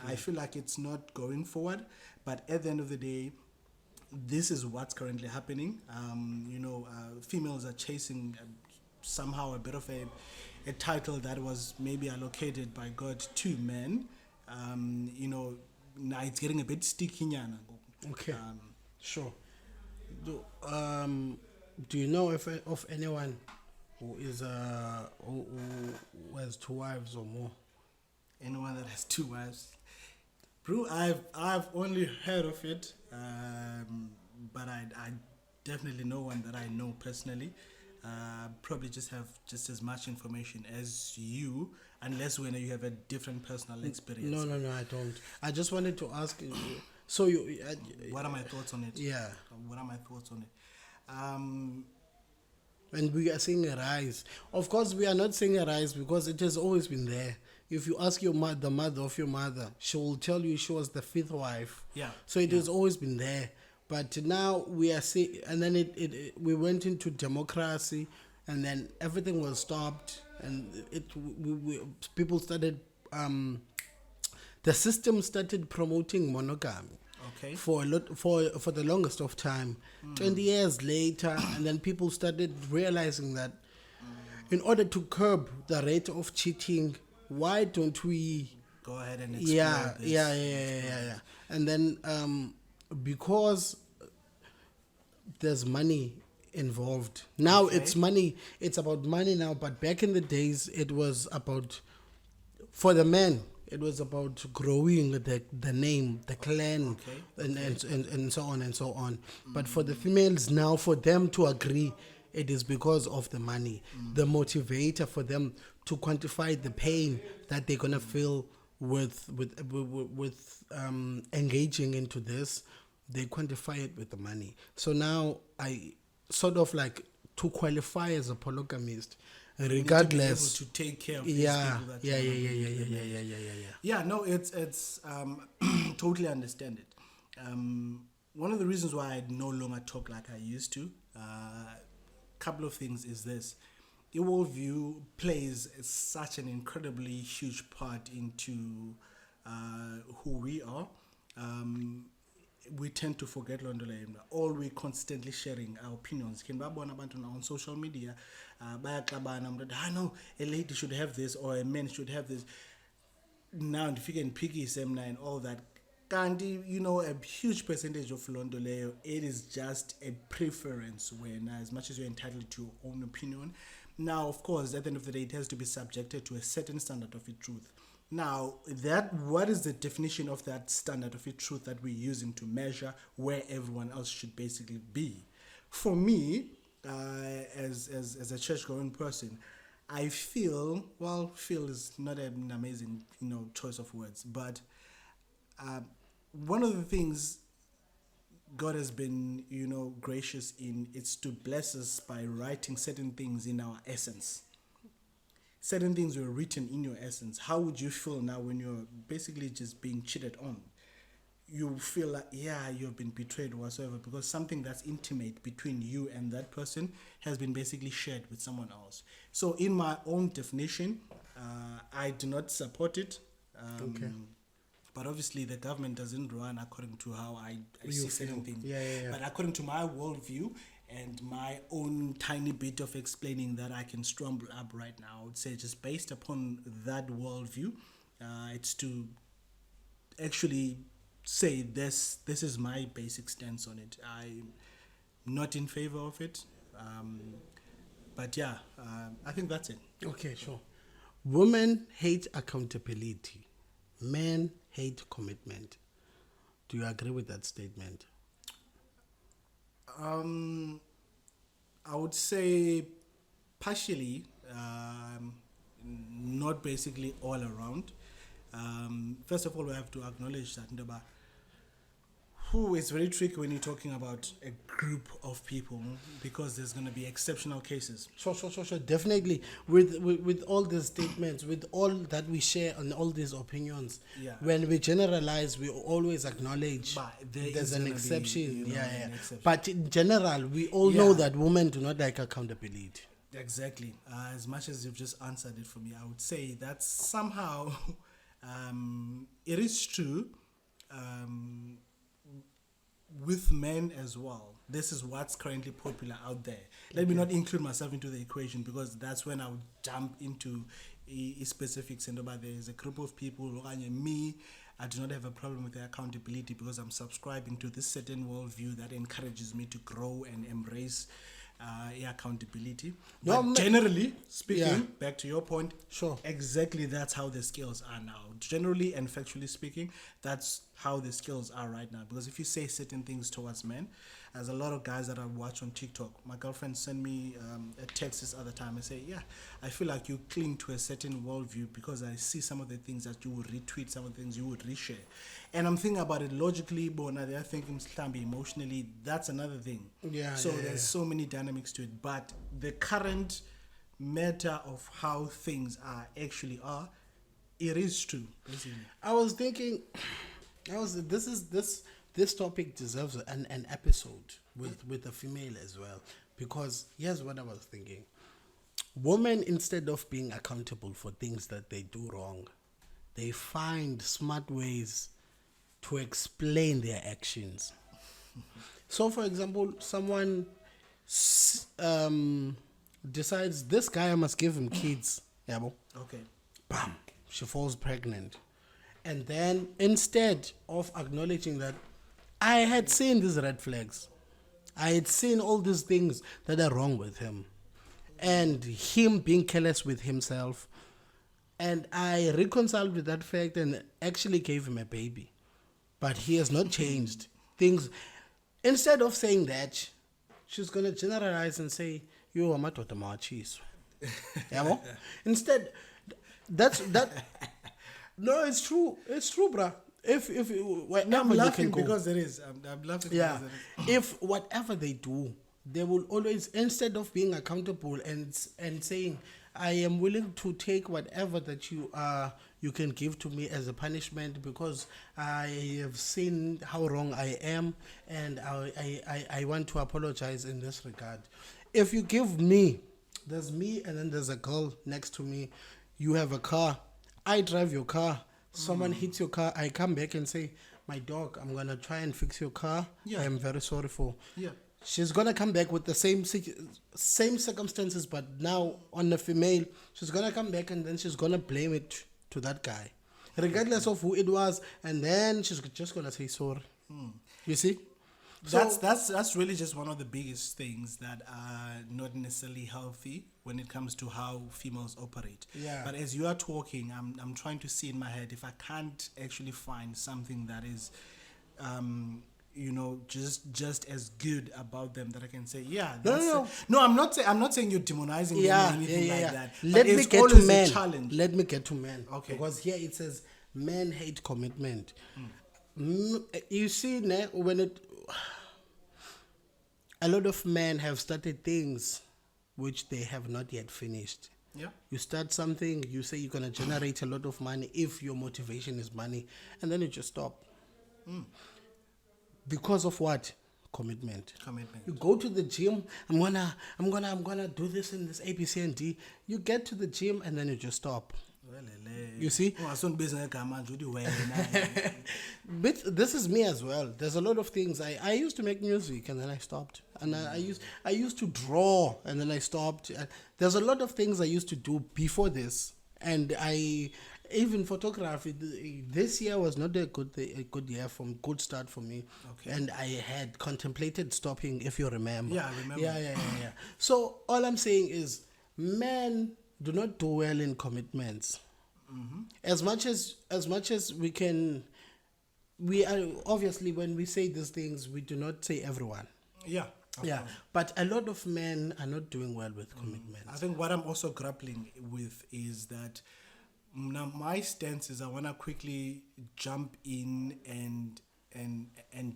I feel like it's not going forward, but at the end of the day, this is what's currently happening. Females are chasing somehow a bit of a title that was maybe allocated by God to men. Now it's getting a bit sticky. Okay. Sure. Do you know of anyone who is who has 2 wives or more? Anyone that has 2 wives? Bro, I've only heard of it, but I definitely know one that I know personally. Probably just have just as much information as you, unless when you have a different personal experience. No, I don't. I just wanted to ask you. So what are my thoughts on it? Yeah. What are my thoughts on it? And we are seeing a rise. Of course, we are not seeing a rise because it has always been there. If you ask the mother of your mother, she will tell you she was the 5th wife. Yeah. So it has always been there. But now we are seeing, and then we went into democracy, and then everything was stopped, and people started, the system started promoting monogamy. Okay. For the longest of time, 20 years later, and then people started realizing that in order to curb the rate of cheating, why don't we go ahead and explore this? Yeah. And then because there's money involved now, it's money. It's about money now. But back in the days, it was about, for the men, it was about growing the name, the clan, and so on and so on. But for the females now, for them to agree, it is because of the money. The motivator for them to quantify the pain that they're gonna feel with engaging into this, they quantify it with the money. So now I sort of like, to qualify as a polygamist, You need to be regardless. able to take care of these Yeah, people that yeah, you yeah, wanna yeah, be yeah, with yeah, in yeah, marriage. yeah, yeah, yeah. Yeah, no, it's totally understand it. One of the reasons why I no longer talk like I used to, couple of things is this: your worldview plays such an incredibly huge part into who we are. We tend to forget Londo leyo. All we constantly sharing our opinions. Can babona abantu now on social media bayaxabana umntu, no, a lady should have this or a man should have this. Now if you can phikise mna and all that, kanti a huge percentage of Londo leyo, it is just a preference, when as much as you're entitled to your own opinion. Now of course at the end of the day it has to be subjected to a certain standard of truth. Now, what is the definition of that standard of truth that we're using to measure where everyone else should basically be? For me, as a church-going person, I feel is not an amazing choice of words, but one of the things God has been gracious in, it's to bless us by writing certain things in our essence. Certain things were written in your essence. How would you feel now when you're basically just being cheated on? You feel like, yeah, you've been betrayed or whatsoever, because something that's intimate between you and that person has been basically shared with someone else. So in my own definition, I do not support it. Okay. But obviously the government doesn't run according to how I see certain things. Yeah. But according to my worldview and my own tiny bit of explaining that I can stumble up right now, I would say just based upon that worldview, it's to actually say this is my basic stance on it. I'm not in favor of it. But yeah, I think that's it. Okay, sure. Women hate accountability. Men hate commitment. Do you agree with that statement? I would say partially, not basically all around. First of all, we have to acknowledge that it's very tricky when you're talking about a group of people, because there's going to be exceptional cases. Sure. Definitely. With all these statements, with all that we share and all these opinions, Yeah. when we generalize, we always acknowledge But there's is an gonna be, exception. an Yeah. exception. But in general, we all know that women do not like accountability. Exactly. As much as you've just answered it for me, I would say that somehow it is true with men as well. This is what's currently popular out there. Let me not include myself into the equation, because that's when I would jump into specifics. And about there is a group of people, me, I do not have a problem with the accountability, because I'm subscribing to this certain worldview that encourages me to grow and embrace accountability. No, But generally speaking, Yeah. back to your point, Sure. exactly that's how the skills are now. Generally and factually speaking, that's how the skills are right now. Because if you say certain things towards men, as a lot of guys that I watch on TikTok, my girlfriend sent me a text this other time and say, yeah, I feel like you cling to a certain worldview because I see some of the things that you would retweet, some of the things you would reshare. And I'm thinking about it logically, but now they're thinking emotionally, that's another thing. Yeah, So yeah, there's so many dynamics to it. But the current matter of how things are, it is true, basically. I was thinking, this topic deserves an episode with a female as well, because here's what I was thinking. Women, instead of being accountable for things that they do wrong, they find smart ways to explain their actions. So, for example, someone decides, this guy, I must give him kids. Yeah, Okay. bam, she falls pregnant. And then instead of acknowledging that I had seen these red flags, I had seen all these things that are wrong with him, and him being careless with himself, and I reconciled with that fact and actually gave him a baby. But he has not changed things. Instead of saying that, she's going to generalize and say, you amadoda mawachiswe. Yabo? Instead, that. No, it's true. It's true, bruh. If whatever No, I'm you laughing can go, because it is. I'm laughing yeah. because it is. If whatever they do, they will always, instead of being accountable and saying, I am willing to take whatever that you can give to me as a punishment because I have seen how wrong I am and I want to apologize in this regard. If you give me, there's me and then there's a girl next to me, you have a car, I drive your car, someone hits your car, I come back and say, my dog, I'm going to try and fix your car. Yeah. I am very sorry for. Yeah. She's going to come back with the same circumstances, but now on the female, she's going to come back and then she's going to blame it to that guy, regardless of who it was. And then she's just going to say sorry. You see? That's really just one of the biggest things that are not necessarily healthy when it comes to how females operate. Yeah. But as you are talking, I'm trying to see in my head if I can't actually find something that is, just as good about them that I can say, yeah. No, I'm not saying you're demonizing them or anything like that. Let me get to men. Let me get to men. Okay. Because here it says men hate commitment. You see, when a lot of men have started things which they have not yet finished. Yeah. You start something, you say you're going to generate a lot of money if your motivation is money, and then you just stop. Because of what? Commitment. You go to the gym, I'm gonna do this in this A, B, C, and D. You get to the gym and then you just stop. You see? But this is me as well. There's a lot of things. I used to make music and then I stopped. And I used to draw and then I stopped. There's a lot of things I used to do before this. And even photography, this year was not a good year good start for me. Okay. And I had contemplated stopping, if you remember. Yeah, I remember. Yeah. So all I'm saying is men do not do well in commitments. As much as we are obviously, when we say these things, we do not say everyone. Yeah. But a lot of men are not doing well with commitments. I think what I'm also grappling with is that now my stance is I want to quickly jump in and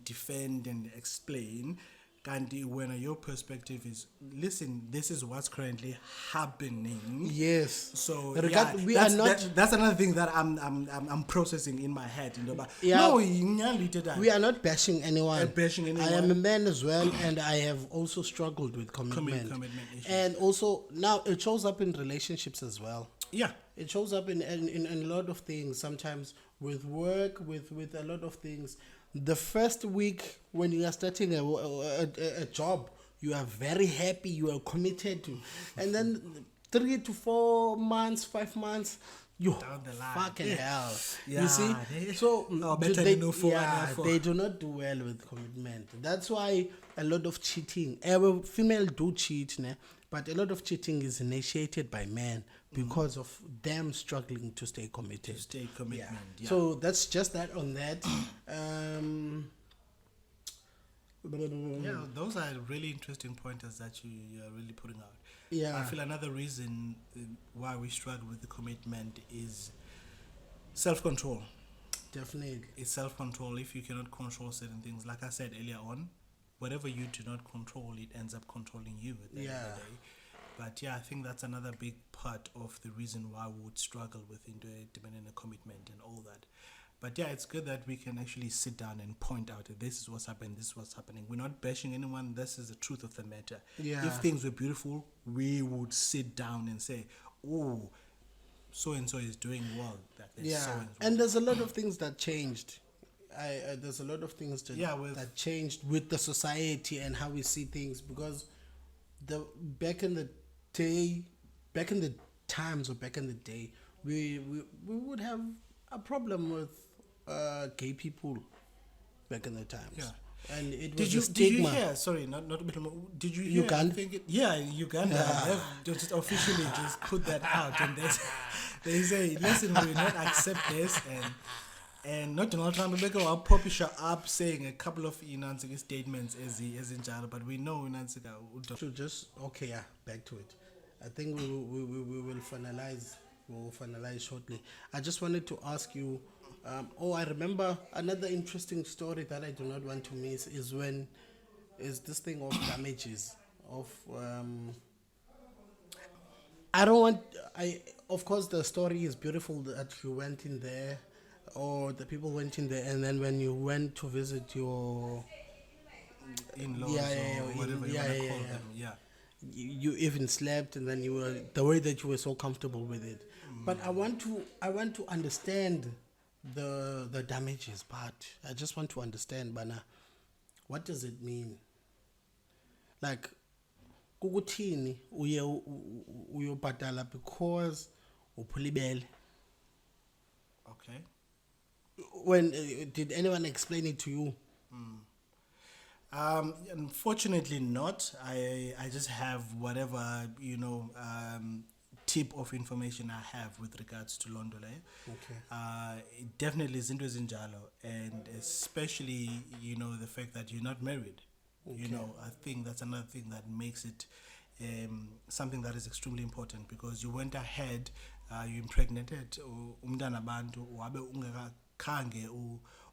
defend and explain. Gandhi, when your perspective is, listen, this is what's currently happening. Yes. So that's another thing that I'm processing in my head. But we are not bashing anyone. I am a man as well, and I have also struggled with commitment issues. And also now it shows up in relationships as well. Yeah. It shows up in a lot of things, sometimes with work, with a lot of things. The first week when you are starting a job, you are very happy, you are committed to. And then 3 to 4 months, 5 months, you fucking hell. Yeah, you see? So they do not do well with commitment. That's why a lot of cheating, female do cheat, but a lot of cheating is initiated by men because of them struggling to stay committed. Yeah. So that's just that on that. Those are really interesting pointers that you are really putting out. Yeah. I feel another reason why we struggle with the commitment is self-control. Definitely. It's self-control. If you cannot control certain things, like I said earlier on, whatever you do not control, it ends up controlling you at the end of the day. But I think that's another big part of the reason why we would struggle with depending on commitment and all that. But it's good that we can actually sit down and point out that this is what's happened, this is what's happening. We're not bashing anyone. This is the truth of the matter. Yeah. If things were beautiful, we would sit down and say, oh, so-and-so is doing well. And there's a lot of things that changed. There's a lot of things that changed with the society and how we see things, because back in the day, we would have a problem with gay people back in the times. Yeah. And it was a stigma. Did you hear? Sorry, not a bit more. Did you hear? Uganda? Uganda. They've just officially just put that out, and they say, listen, we will not accept this, and And not Donald Trump, because our publisher up saying a couple of statements as in Jalo, but we know To just okay, yeah, back to it. I think we will finalize. We will finalize shortly. I just wanted to ask you. I remember another interesting story that I do not want to miss is this thing of damages of. I don't want. I Of course the story is beautiful that you went in there, or the people went in there, and then when you went to visit your in-laws yeah, or whatever you yeah, want to yeah, call yeah. them. Yeah. You even slept, and then you were the way that you were so comfortable with it. But I want to understand the damages part. I just want to understand, Bana, what does it mean? Like, kukuthini uyobhatala because uphulibele. Okay. When did anyone explain it to you? Unfortunately not. I just have whatever, tip of information I have with regards to Londole. Okay. It definitely is into Zinjalo, and especially, the fact that you're not married. Okay. I think that's another thing that makes it something that is extremely important, because you went ahead, you impregnated umntana abantu wabe ungakhange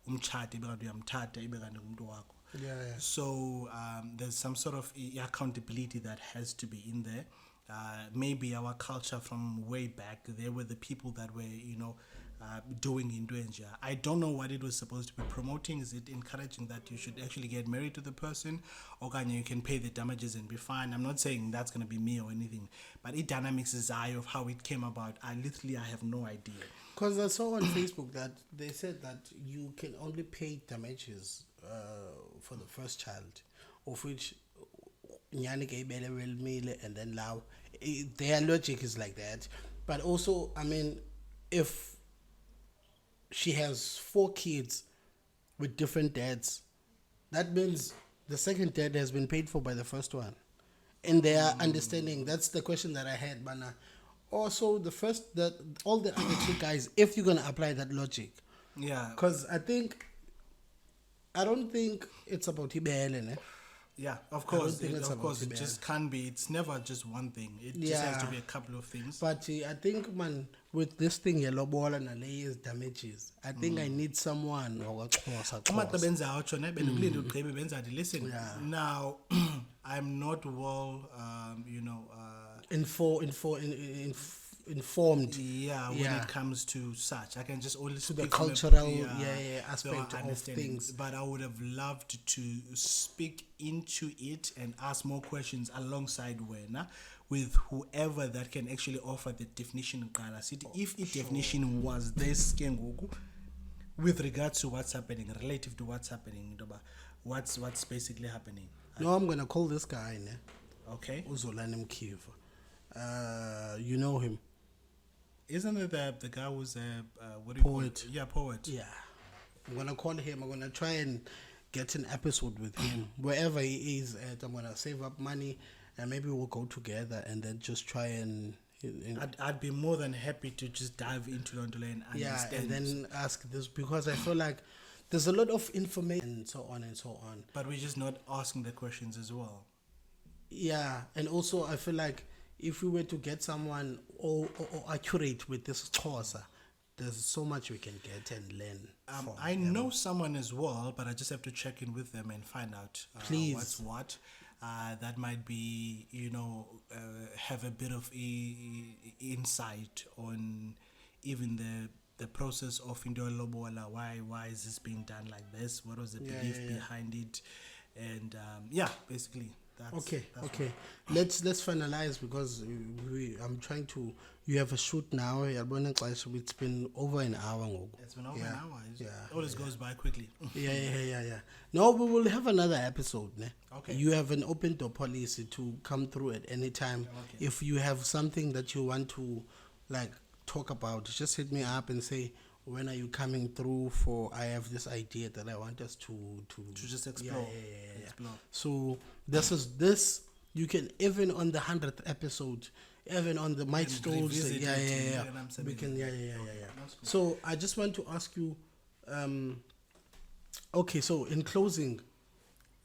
umtshate bekanti uyamthatha ibe kanti ngumuntu wakho. Yeah. So there's some sort of accountability that has to be in there. Maybe our culture from way back, they were the people that were, doing Indwenja. I don't know what it was supposed to be promoting. Is it encouraging that you should actually get married to the person, or you can pay the damages and be fine? I'm not saying that's going to be me or anything, but it dynamics is eye of how it came about. I have no idea. Because I saw on Facebook that they said that you can only pay damages for the first child, of which nyani ke ibele welmile, and then now their logic is like that. But also, I mean, if she has 4 kids with different dads, that means the second dad has been paid for by the first one. In their understanding, that's the question that I had, Bana. Also, all the other 2 guys, if you're gonna apply that logic, Yeah. because I don't think it's about ibele, Yeah, of course. it It just can't be. It's never just one thing. It just has to be a couple of things. But I think, man, with this thing, yellow ball and layers damages, I think I need someone. Listen, Yeah. now I'm not well, Informed. yeah, when it comes to such. I can just only To speak the from cultural aspect so of understanding. things. But I would have loved to speak into it and ask more questions alongside Wena with whoever that can actually offer the definition. If the definition was this kengoku, with regards to what's happening, relative to what's happening, what's basically happening. No, I'm gonna call this guy, Okay. Uzolani Mkiva. You know him. Isn't it the guy who's a what do you Poet. call it? Yeah, poet. Yeah. I'm gonna call him. I'm gonna try and get an episode with him. Wherever he is at, I'm gonna save up money, and maybe we'll go together and then just try and I'd be more than happy to just dive into Londole and understand. and then ask this, because I feel like there's a lot of information and so on and so on. But we're just not asking the questions as well. Yeah, and also I feel like if we were to get someone or accurate with this Xhosa, there's so much we can get and learn. I know someone as well, but I just have to check in with them and find out Please. what's what. That might be, have a bit of insight on even the process of Indo Lobola. Why is this being done like this? What was the belief behind it? And basically. That's Okay. Let's finalize, because I'm trying to. You have a shoot now. It's been over an hour. It's been over an hour. Yeah. It always goes by quickly. Yeah. No, we will have another episode. Ne? Okay. You have an open door policy to come through at any time. Okay. If you have something that you want to talk about, just hit me up and say, when are you coming through for? I have this idea that I want us to just explore. Yeah. Explore. So this. You can, even on the 100th episode, even on the milestones. revisit it, We can. So I just want to ask you, Okay, so in closing,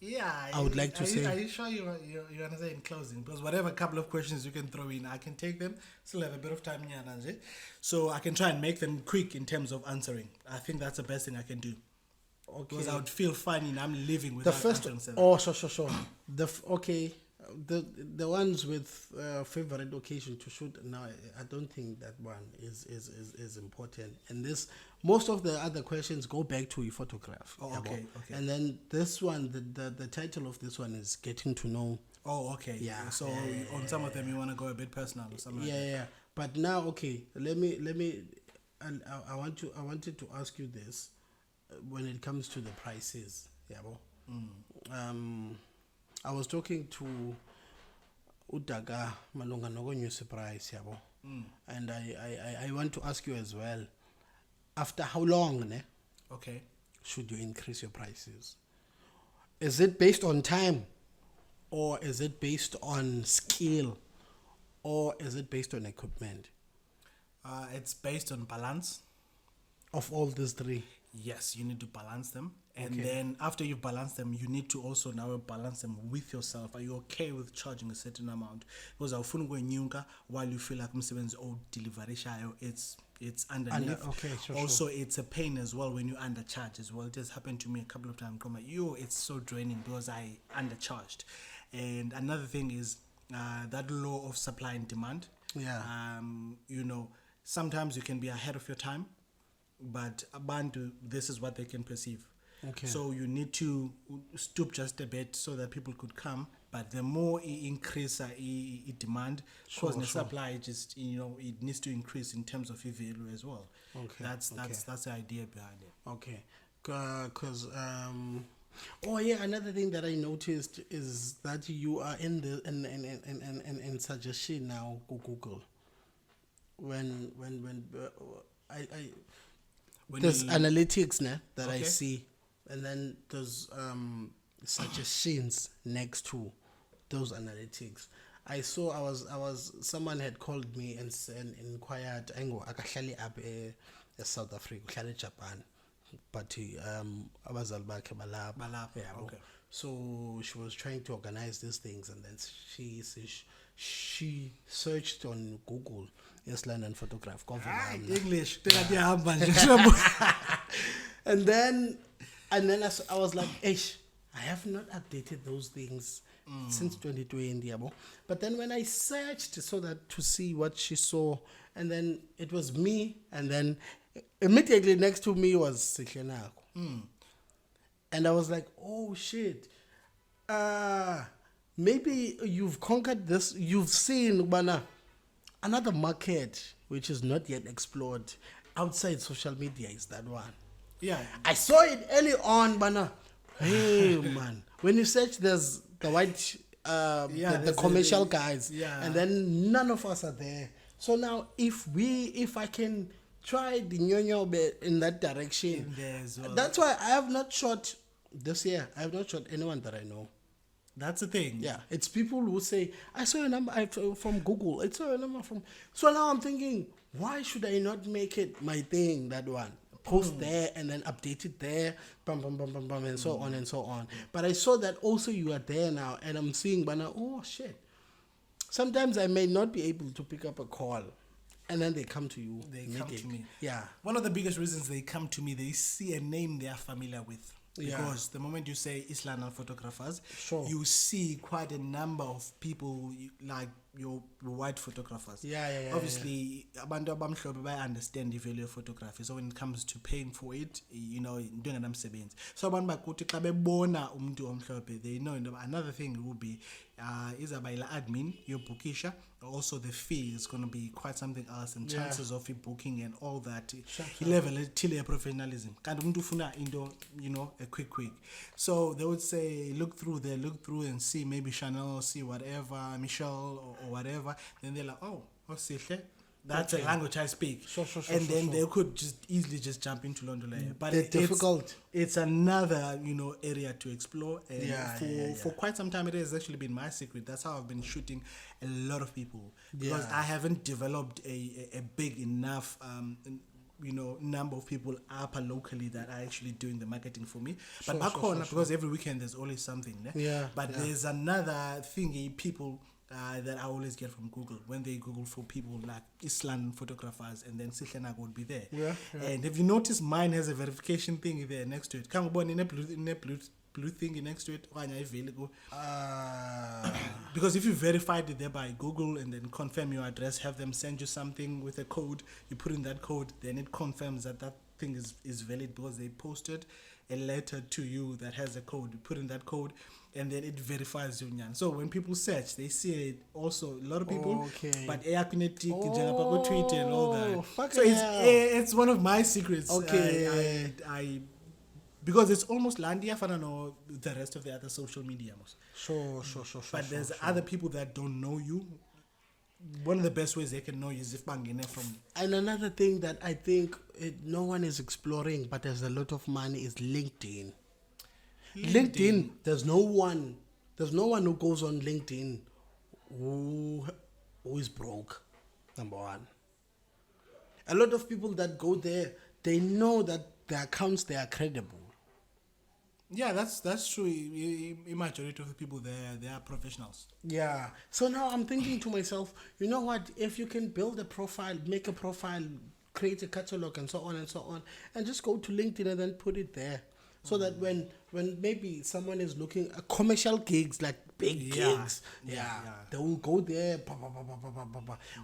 Yeah, I would like to say- Are you sure you're gonna say in closing? Because whatever couple of questions you can throw in, I can take them. Still have a bit of time, so I can try and make them quick in terms of answering. I think that's the best thing I can do. Because I would feel fine and I'm living the without first, answering seven. oh, sure. Okay, the ones with favorite occasion to shoot. Now, I don't think that one is important. And this, most of the other questions go back to your photograph. Oh, yabo. okay. And then this one, the title of this one is getting to know. Oh, okay. Yeah. So on some of them you want to go a bit personal or something like that. Yeah. But now, okay, let me. And I wanted to ask you this when it comes to the prices. Yabo. I was talking to Udaga malunga nokonyusa price yabo. And I want to ask you as well, after how long Okay. should you increase your prices? Is it based on time, or is it based on skill, or is it based on equipment? It's based on balance. Of all these three. Yes, you need to balance them. And Okay. then after you've balanced them, you need to also now balance them with yourself. Are you okay with charging a certain amount? Because while you feel like msebenzi or delivery shayo, it's underneath. Okay, sure. Also, it's a pain as well when you undercharge as well. It has happened to me a couple of times. It's so draining because I undercharged. And another thing is that law of supply and demand. Yeah. Sometimes you can be ahead of your time, but abantu, this is what they can perceive. Okay. So you need to stoop just a bit so that people could come. But the more you increase demand, because the supply just it needs to increase in terms of value as well. Okay. That's the idea behind it. Okay. Because another thing that I noticed is that you are in suggestion now go Google. When there's analytics that I Okay. see, and then there's suggestions next to those analytics. I saw I was someone had called me and inquired akahlali up South Africa, uhlala Japan, but abazali bakhe balapha. Yeah, okay. So she was trying to organize these things, and then she searched on Google East London photograph. English. And then I was like, I have not updated those things since 2020, yabo. But then when I searched so that to see what she saw, and then it was me, and then immediately next to me was Sihle Nako. And I was like, oh shit. Maybe you've conquered this. You've seen another market which is not yet explored outside social media is that one. Yeah. I saw it early on, bana. Hey man, when you search, there's the white, the commercial guys, and then none of us are there. So now, if I can try the nyonyo in that direction, In there as well. that's why I have not shot this year. I have not shot anyone that I know. That's the thing. Yeah, it's people who say, I saw your number from Google. I saw your number from... So now I'm thinking, why should I not make it my thing, that one? Post there and then update it there, and so on and so on. But I saw that also you are there now, and I'm seeing, oh shit. Sometimes I may not be able to pick up a call, and then they come to you. They come to me. Yeah. One of the biggest reasons they come to me, they see a name they are familiar with. Because the moment you say Islamic photographers, Sure. you see quite a number of people like your white photographers. Yeah. Obviously, abantu abamhlophe I understand the value of photography. So when it comes to paying for it, doing an umsebenzi. So abantu bakuthi xa bebona umuntu omhlophe, they know. Another thing will be izabayila admin, your bookisha. Also the fee is going to be quite something else, and chances of it booking and all that. Level till professionalism. Kanti umuntu ufuna into, a quick. So they would say, look through and see maybe Chanel, see whatever, Michelle or whatever. Then they're like, oh, Sihle. That's a language I speak. Sure. Then they could just easily just jump into London. But It's difficult. It's another, area to explore. And for quite some time, it has actually been my secret. That's how I've been shooting a lot of people. Because I haven't developed a big enough number of people up locally that are actually doing the marketing for me. Sure, But back sure, on, sure, because every weekend there's always something. Ne? Yeah, But yeah. there's another thingy people that I always get from Google when they Google for people like East London photographers, and then Sihle Nako would be there. Yeah, yeah. And have you noticed mine has a verification thing there next to it? Can't go in a blue thing next to it. Because if you verified it there by Google and then confirm your address, have them send you something with a code, you put in that code, then it confirms that that thing is valid because they posted a letter to you that has a code. You put in that code and then it verifies you. So when people search, they see it also. A lot of people, Okay. but go Twitter and all that. Fucking So hell. it's one of my secrets. Okay. I because it's almost Landia, I don't know the rest of the other social media. Sure. But there's other people that don't know you. One of the best ways they can know you is if banging from. And another thing that I think no one is exploring, but there's a lot of money, is LinkedIn. LinkedIn, there's no one who goes on LinkedIn who is broke. Number one. A lot of people that go there, they know that the accounts, they are credible. Yeah, that's true. A majority of the people there, they are professionals. Yeah. So now I'm thinking to myself, you know what? If you can build a profile, make a profile, create a catalog, and so on, and just go to LinkedIn and then put it there, so that when maybe someone is looking at commercial gigs, like big gigs, they will go there.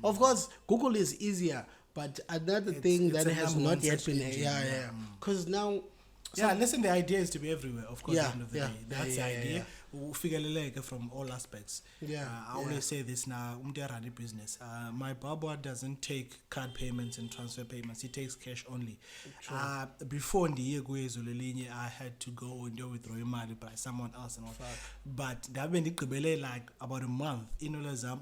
Of course, Google is easier, but another thing it's that a has number not one yet search been, engine, because now. Yeah, listen, the idea is to be everywhere, of course, Yeah, at the end of the yeah, day. That's yeah, the yeah, idea. Ufikeleleke from all aspects. Yeah, I always say this now, running business. My barber doesn't take card payments and transfer payments. He takes cash only. Before in the year I had to go and withdraw money by someone else and all. But that when it like about a month,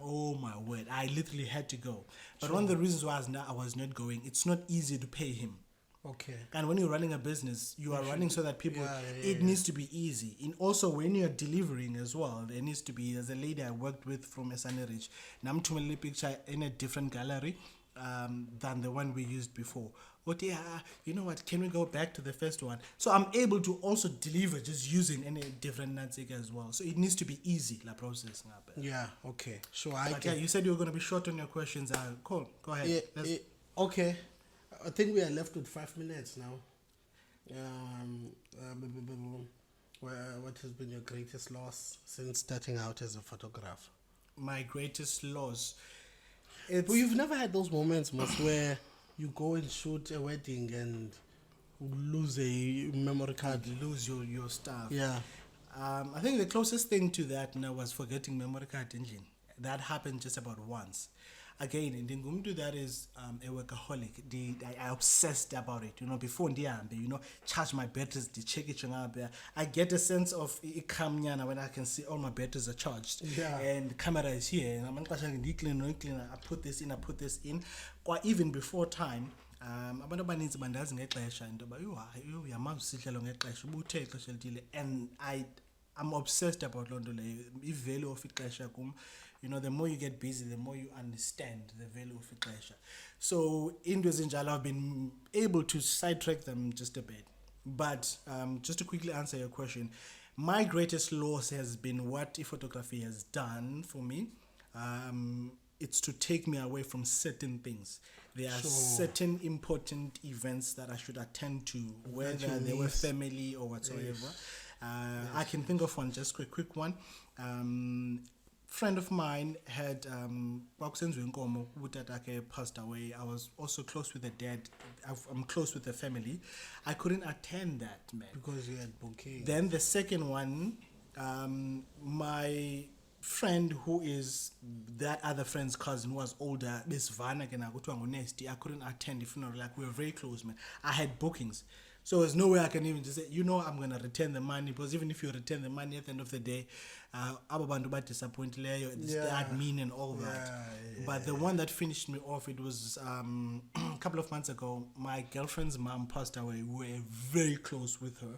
oh my word, I literally had to go. But one of the reasons why I was not going, it's not easy to pay him. Okay. And when you're running a business, you are running so that people, it needs to be easy. And also when you're delivering as well, there needs to be, there's a lady I worked with from Esanerich, Namtumeli picture in a different gallery than the one we used before. But yeah, you know what, can we go back to the first one? So I'm able to also deliver just using any different Natsik as well. So it needs to be easy, la process. Yeah, okay. Sure, Yeah, you said you were going to be short on your questions. Cool, go ahead. Okay. I think we are left with 5 minutes now. What has been your greatest loss since starting out as a photographer? My greatest loss. But you've never had those moments, where you go and shoot a wedding and lose a memory card, Lose your stuff. Yeah. I think the closest thing to that now was forgetting memory card engine. That happened just about once. Again, in Ngumdu, that is a workaholic. I obsessed about it. Before charge my batteries, check it. I get a sense of ikamnyana when I can see all my batteries are charged. Yeah. And the camera is here. And I put this in. Or even before time, abantu abaninzi bandazi ngexesha into ba uyamazi Sihle ngexesha ubuthe ixesha elithile, and I'm obsessed about loo nto leyo, i-value of ixesha kum. The more you get busy, the more you understand the value of ixesha. So into ezinjalo, I've been able to sidetrack them just a bit. But just to quickly answer your question, my greatest loss has been what photography has done for me. It's to take me away from certain things. There are certain important events that I should attend to, whether they were family or whatsoever. I can think of one, just quick one. Friend of mine had passed away. I was also close with the dad. I'm close with the family. I couldn't attend that, man. Because you had bouquet. Then the second one, my friend who is that other friend's cousin who was older, Miss Vanna, I couldn't attend the funeral. Like, we were very close, man. I had bookings. So there's no way I can even just say, I'm going to return the money, because even if you return the money at the end of the day, Ababandu disappoint it's the admin and all that. But the one that finished me off, it was a couple of months ago. My girlfriend's mom passed away. We were very close with her.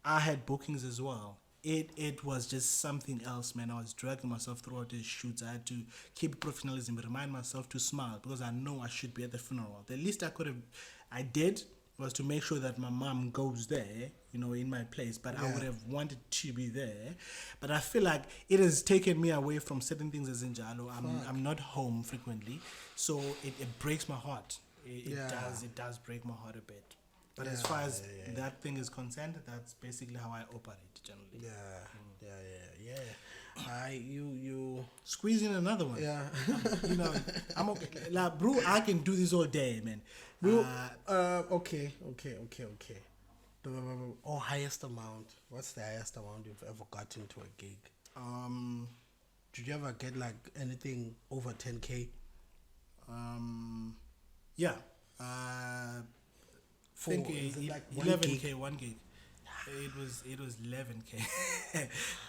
I had bookings as well. it was just something else, man. I was dragging myself throughout these shoots. I had to keep professionalism, remind myself to smile because I know I should be at the funeral. The least I did was to make sure that my mom goes there, in my place. But I would have wanted to be there. But I feel like it has taken me away from certain things as in Jalo. I'm not home frequently, so it breaks my heart. It does break my heart a bit. But as far as that thing is concerned, that's basically how I operate generally. You squeeze in another one. Yeah. I'm okay. Like, bro, I can do this all day, man. Bro, okay. The highest amount. What's the highest amount you've ever gotten to a gig? Did you ever get like anything over 10K? Yeah. For, think is it like 11K, 1 gig. It was 11K.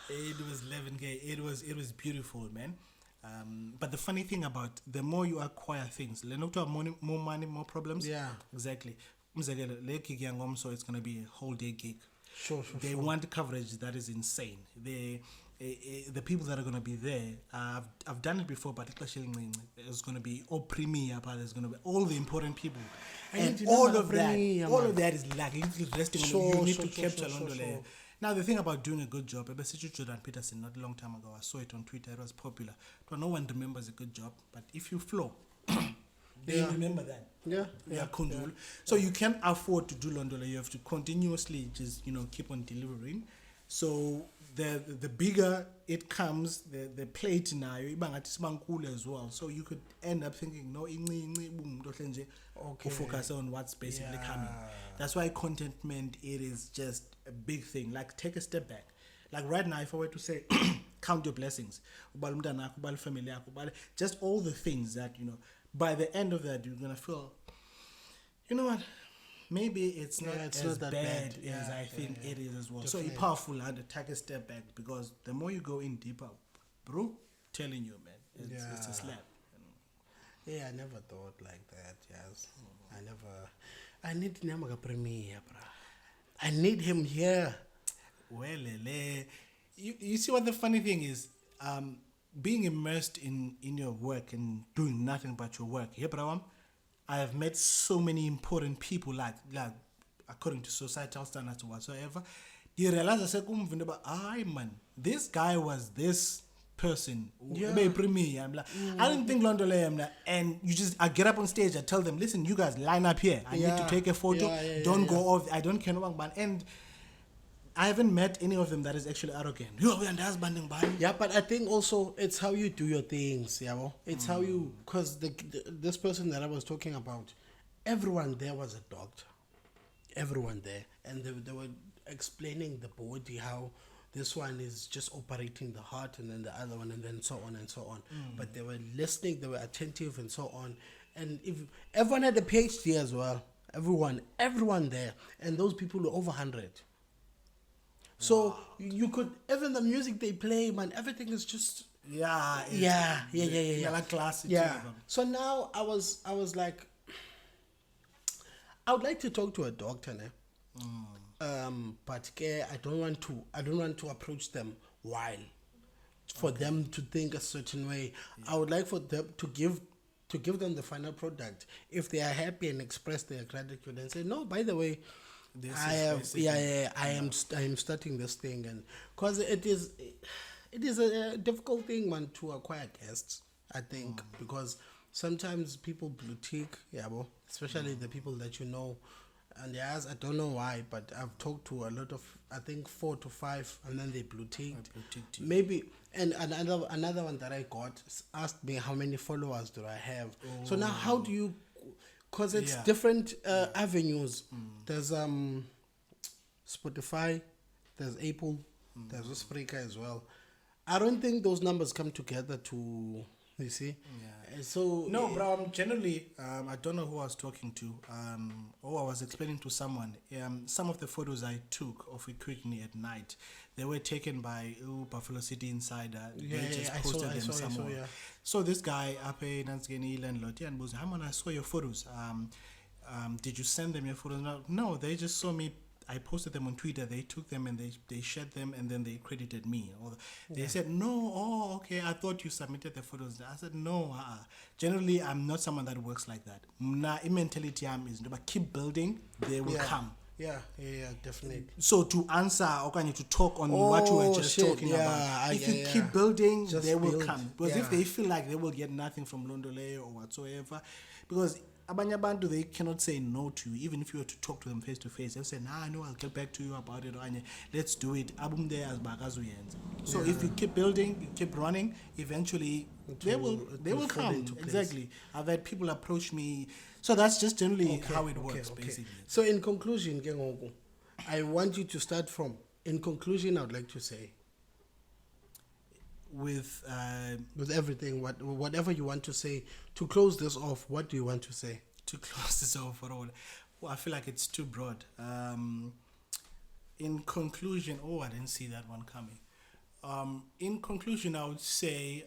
It was 11K. It was beautiful, man. But the funny thing about the more you acquire things, more money, more problems. Yeah, exactly. So it's gonna be a whole day gig. Sure. They want coverage that is insane. The people that are gonna be there, I've done it before, but it's gonna be all premier. There's gonna be all the important people, and all of that is like resting on you need to capture London. Now the thing about doing a good job, I messaged Jordan Peterson not a long time ago. I saw it on Twitter. It was popular. But no one remembers a good job. But if you flow, they remember that. Yeah. So you can't afford to do Londola. You have to continuously just keep on delivering. So the bigger it comes, the plate now as well. So you could end up thinking focus on what's basically coming. That's why contentment, it is just a big thing. Like, take a step back. Like right now, if I were to say count your blessings, just all the things that by the end of that you're gonna feel, you know what, maybe it's not as that bad as I think it is as well. Definitely. So it's powerful to take a step back, because the more you go in deeper, bro, telling you, man, it's a slap. Yeah, I never thought like that. Yes, I need Namaga Premier, bro. I need him here. Well, you see what the funny thing is, being immersed in your work and doing nothing but your work. Yeah, bro. I have met so many important people, like according to societal standards or whatsoever. You realize I said, man, this guy was this person. Yeah. I didn't think London, and I get up on stage, I tell them, listen, you guys line up here. I need to take a photo. Don't go off. I don't care no one, and I haven't met any of them that is actually arrogant. Yeah, but I think also it's how you do your things. Yeah, it's how you, because this person that I was talking about, everyone there was a doctor. Everyone there, and they were explaining the body, how this one is just operating the heart, and then the other one, and then so on and so on. But they were listening, they were attentive, and so on. And if everyone had a PhD as well, everyone there, and those people were over 100. So you could, even the music they play, man, everything is just like classic. Yeah. So now I was like, I would like to talk to a doctor now. But I don't want to approach them for them to think a certain way. I would like for them to give them the final product. If they are happy and express their gratitude and say, no, by the way, I am starting this thing, and because it is a difficult thing, man, to acquire guests. I think because sometimes people boutique, especially the people that you know. And yes, I don't know why, but I've talked to a lot of, I think 4 to 5, and then they blue-ticked. Maybe, and another one that I got asked me how many followers do I have. So now how do you, because it's different avenues. There's Spotify, there's Apple, there's Spreaker as well. I don't think those numbers come together to, you see. So no, bro. Generally, I don't know who I was talking to. I was explaining to someone. Some of the photos I took of Equity at night, they were taken by Buffalo City Insider. They just posted them somewhere. So this guy, Ape Nansgeni landlord, and was, I saw your photos. Did you send them your photos? No, they just saw me I posted them on Twitter. They took them and they shared them, and then they credited me. Or they said, no, oh, okay, I thought you submitted the photos. I said, no. Generally, I'm not someone that works like that. My mentality is, but keep building, they will come. Yeah, definitely. So to answer or can you to talk on what you were just talking about, if you keep building, just they will build. come. Because if they feel like they will get nothing from Londole or whatsoever, because abanye abantu, they cannot say no to you. Even if you were to talk to them face to face, they'll say, nah, no, I'll get back to you about it. Let's do it. So if you keep building, you keep running, eventually they will come. Exactly. I've had people approach me. So that's just generally how it works, basically. So in conclusion, Kengoku, I want you to start from, in conclusion, I would like to say, with everything, whatever you want to say, to close this off, what do you want to say? To close this off, well, I feel like it's too broad. In conclusion, I didn't see that one coming. In conclusion, I would say,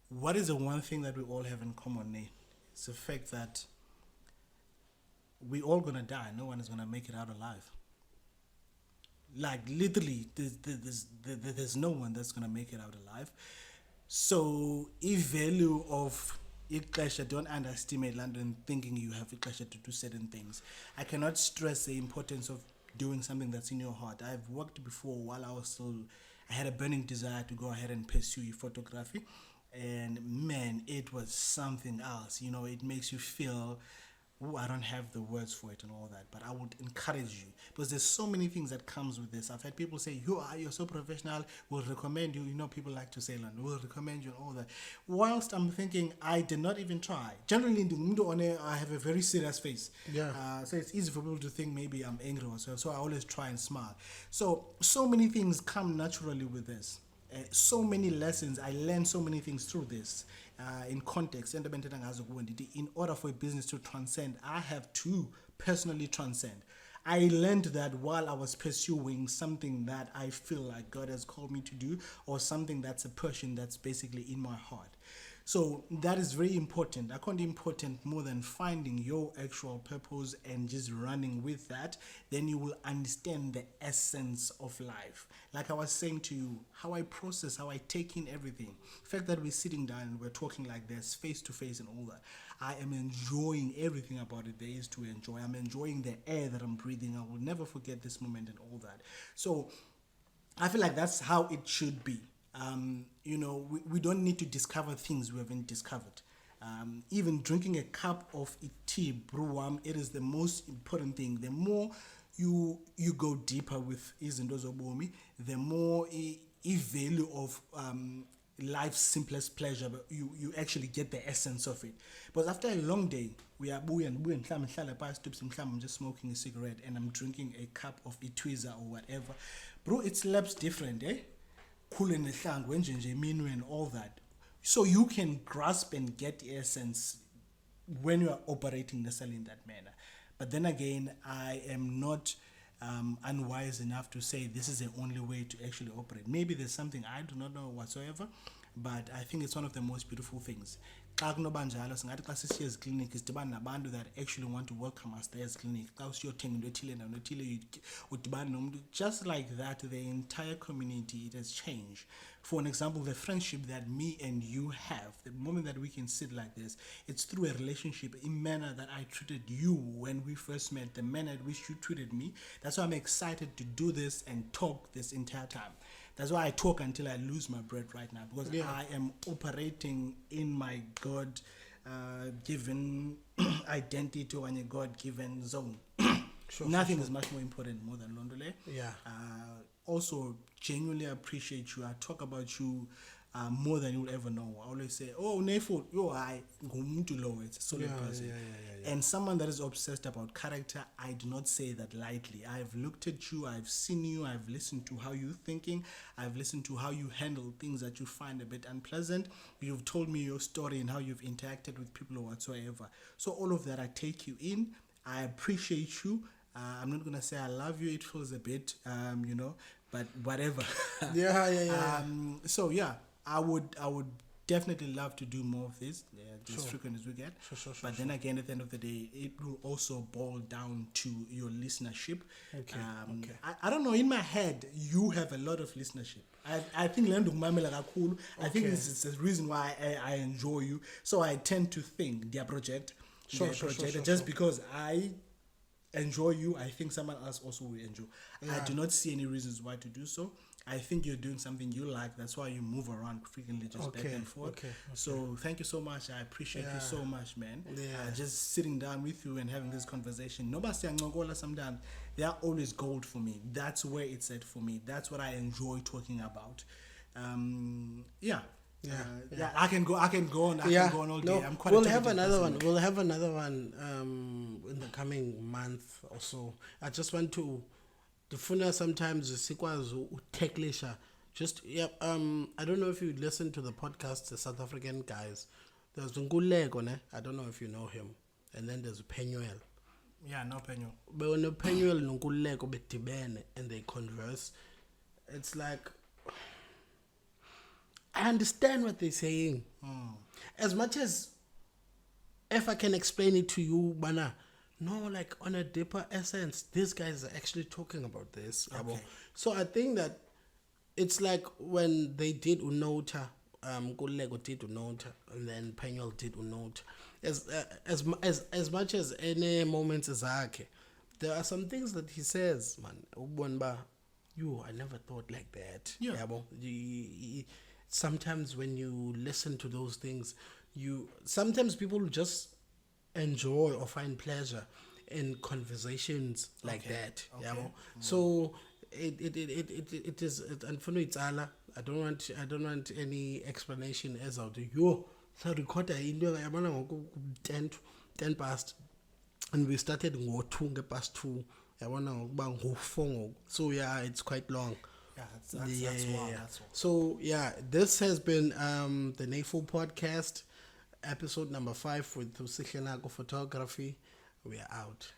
what is the one thing that we all have in common, Nate? It's the fact that we all gonna die. No one is gonna make it out alive. Like literally, there's no one that's gonna make it out alive. So, if value of ixesha, don't underestimate London thinking you have ixesha to do certain things. I cannot stress the importance of doing something that's in your heart. I've worked before while I had a burning desire to go ahead and pursue photography, and man, it was something else. It makes you feel, I don't have the words for it and all that, but I would encourage you, because there's so many things that comes with this. I've had people say, you're so professional, we'll recommend you. People like to say, we'll recommend you and all that. Whilst I'm thinking, I did not even try. Generally, in the mundo, I have a very serious face. Yeah. So it's easy for people to think maybe I'm angry or so I always try and smile. So many things come naturally with this. So many lessons. I learned so many things through this in context. In order for a business to transcend, I have to personally transcend. I learned that while I was pursuing something that I feel like God has called me to do, or something that's a passion that's basically in my heart. So that is very important. I can't important more than finding your actual purpose and just running with that. Then you will understand the essence of life. Like I was saying to you, how I process, how I take in everything. The fact that we're sitting down and we're talking like this, face to face and all that. I am enjoying everything about it there is to enjoy. I'm enjoying the air that I'm breathing. I will never forget this moment and all that. So I feel like that's how it should be. We don't need to discover things we haven't discovered. Even drinking a cup of tea, brewam, it is the most important thing. The more you go deeper with izinto zobomi, the more value of life's simplest pleasure, but you actually get the essence of it. But after a long day, I'm just smoking a cigarette and I'm drinking a cup of Twiza or whatever. Bro, it slaps different, eh? Cool in the thang, and all that. So you can grasp and get the essence when you are operating the cell in that manner. But then again, I am not unwise enough to say this is the only way to actually operate. Maybe there's something I do not know whatsoever, but I think it's one of the most beautiful things. Clinic is nabantu that actually want to welcome us there as clinic. Just like that, the entire community, it has changed. For an example, the friendship that me and you have, the moment that we can sit like this, it's through a relationship in manner that I treated you when we first met, the manner at which you treated me. That's why I'm excited to do this and talk this entire time. That's why I talk until I lose my breath right now, because I am operating in my God-given identity or in a God-given zone. Nothing is much more important more than Londole. Yeah. Also, genuinely appreciate you. I talk about you more than you'll ever know. I always say, NayFul, it's a solid person. Yeah. And someone that is obsessed about character, I do not say that lightly. I've looked at you, I've seen you, I've listened to how you're thinking, I've listened to how you handle things that you find a bit unpleasant. You've told me your story and how you've interacted with people or whatsoever. So all of that, I take you in. I appreciate you. I'm not going to say I love you. It feels a bit, but whatever. Yeah. So yeah, I would definitely love to do more of this, as Sure. frequent as we get. Sure. But then again, at the end of the day, it will also boil down to your listenership. Okay. I don't know, in my head, you have a lot of listenership. I think I think this is the reason why I enjoy you. So I tend to think their project, Sure, just because I enjoy you, I think someone else also will enjoy. I do not see any reasons why to do so. I think you're doing something you like. That's why you move around frequently, just back and forth. Okay. So thank you so much. I appreciate you so much, man. Yeah. Just sitting down with you and having this conversation. Nobody saying sometimes they are always gold for me. That's where it's at for me. That's what I enjoy talking about. Yeah, I can go on. I can go on all day. I'm quite. We'll have another one. We'll have another one in the coming month or so. I just want to. The funa sometimes sikwazi uteklisha. Just I don't know if you listen to the podcast, the South African guys. There's Ngulego, ne? I don't know if you know him. And then there's Penuel. Yeah, no Penuel. But when the Penuel and Ngulego betibene and they converse, it's like I understand what they're saying. As much as if I can explain it to you, bana. No, like on a deeper essence, these guys are actually talking about this. Okay. So I think that it's like when they did Unota, Kulego did Unota, and then Penuel did Unota. As much as any moments is Ake, there are some things that he says, man. Ubonba, I never thought like that. Yeah. Sometimes when you listen to those things, sometimes people just enjoy or find pleasure in conversations like that. So it is unfortunately it's ala. I don't want any explanation as out so recorder into 10 past and we started past 2 so it's quite long. That's why. So this has been the NayFul podcast, episode number 5 with Sihle Nako photography. We are out.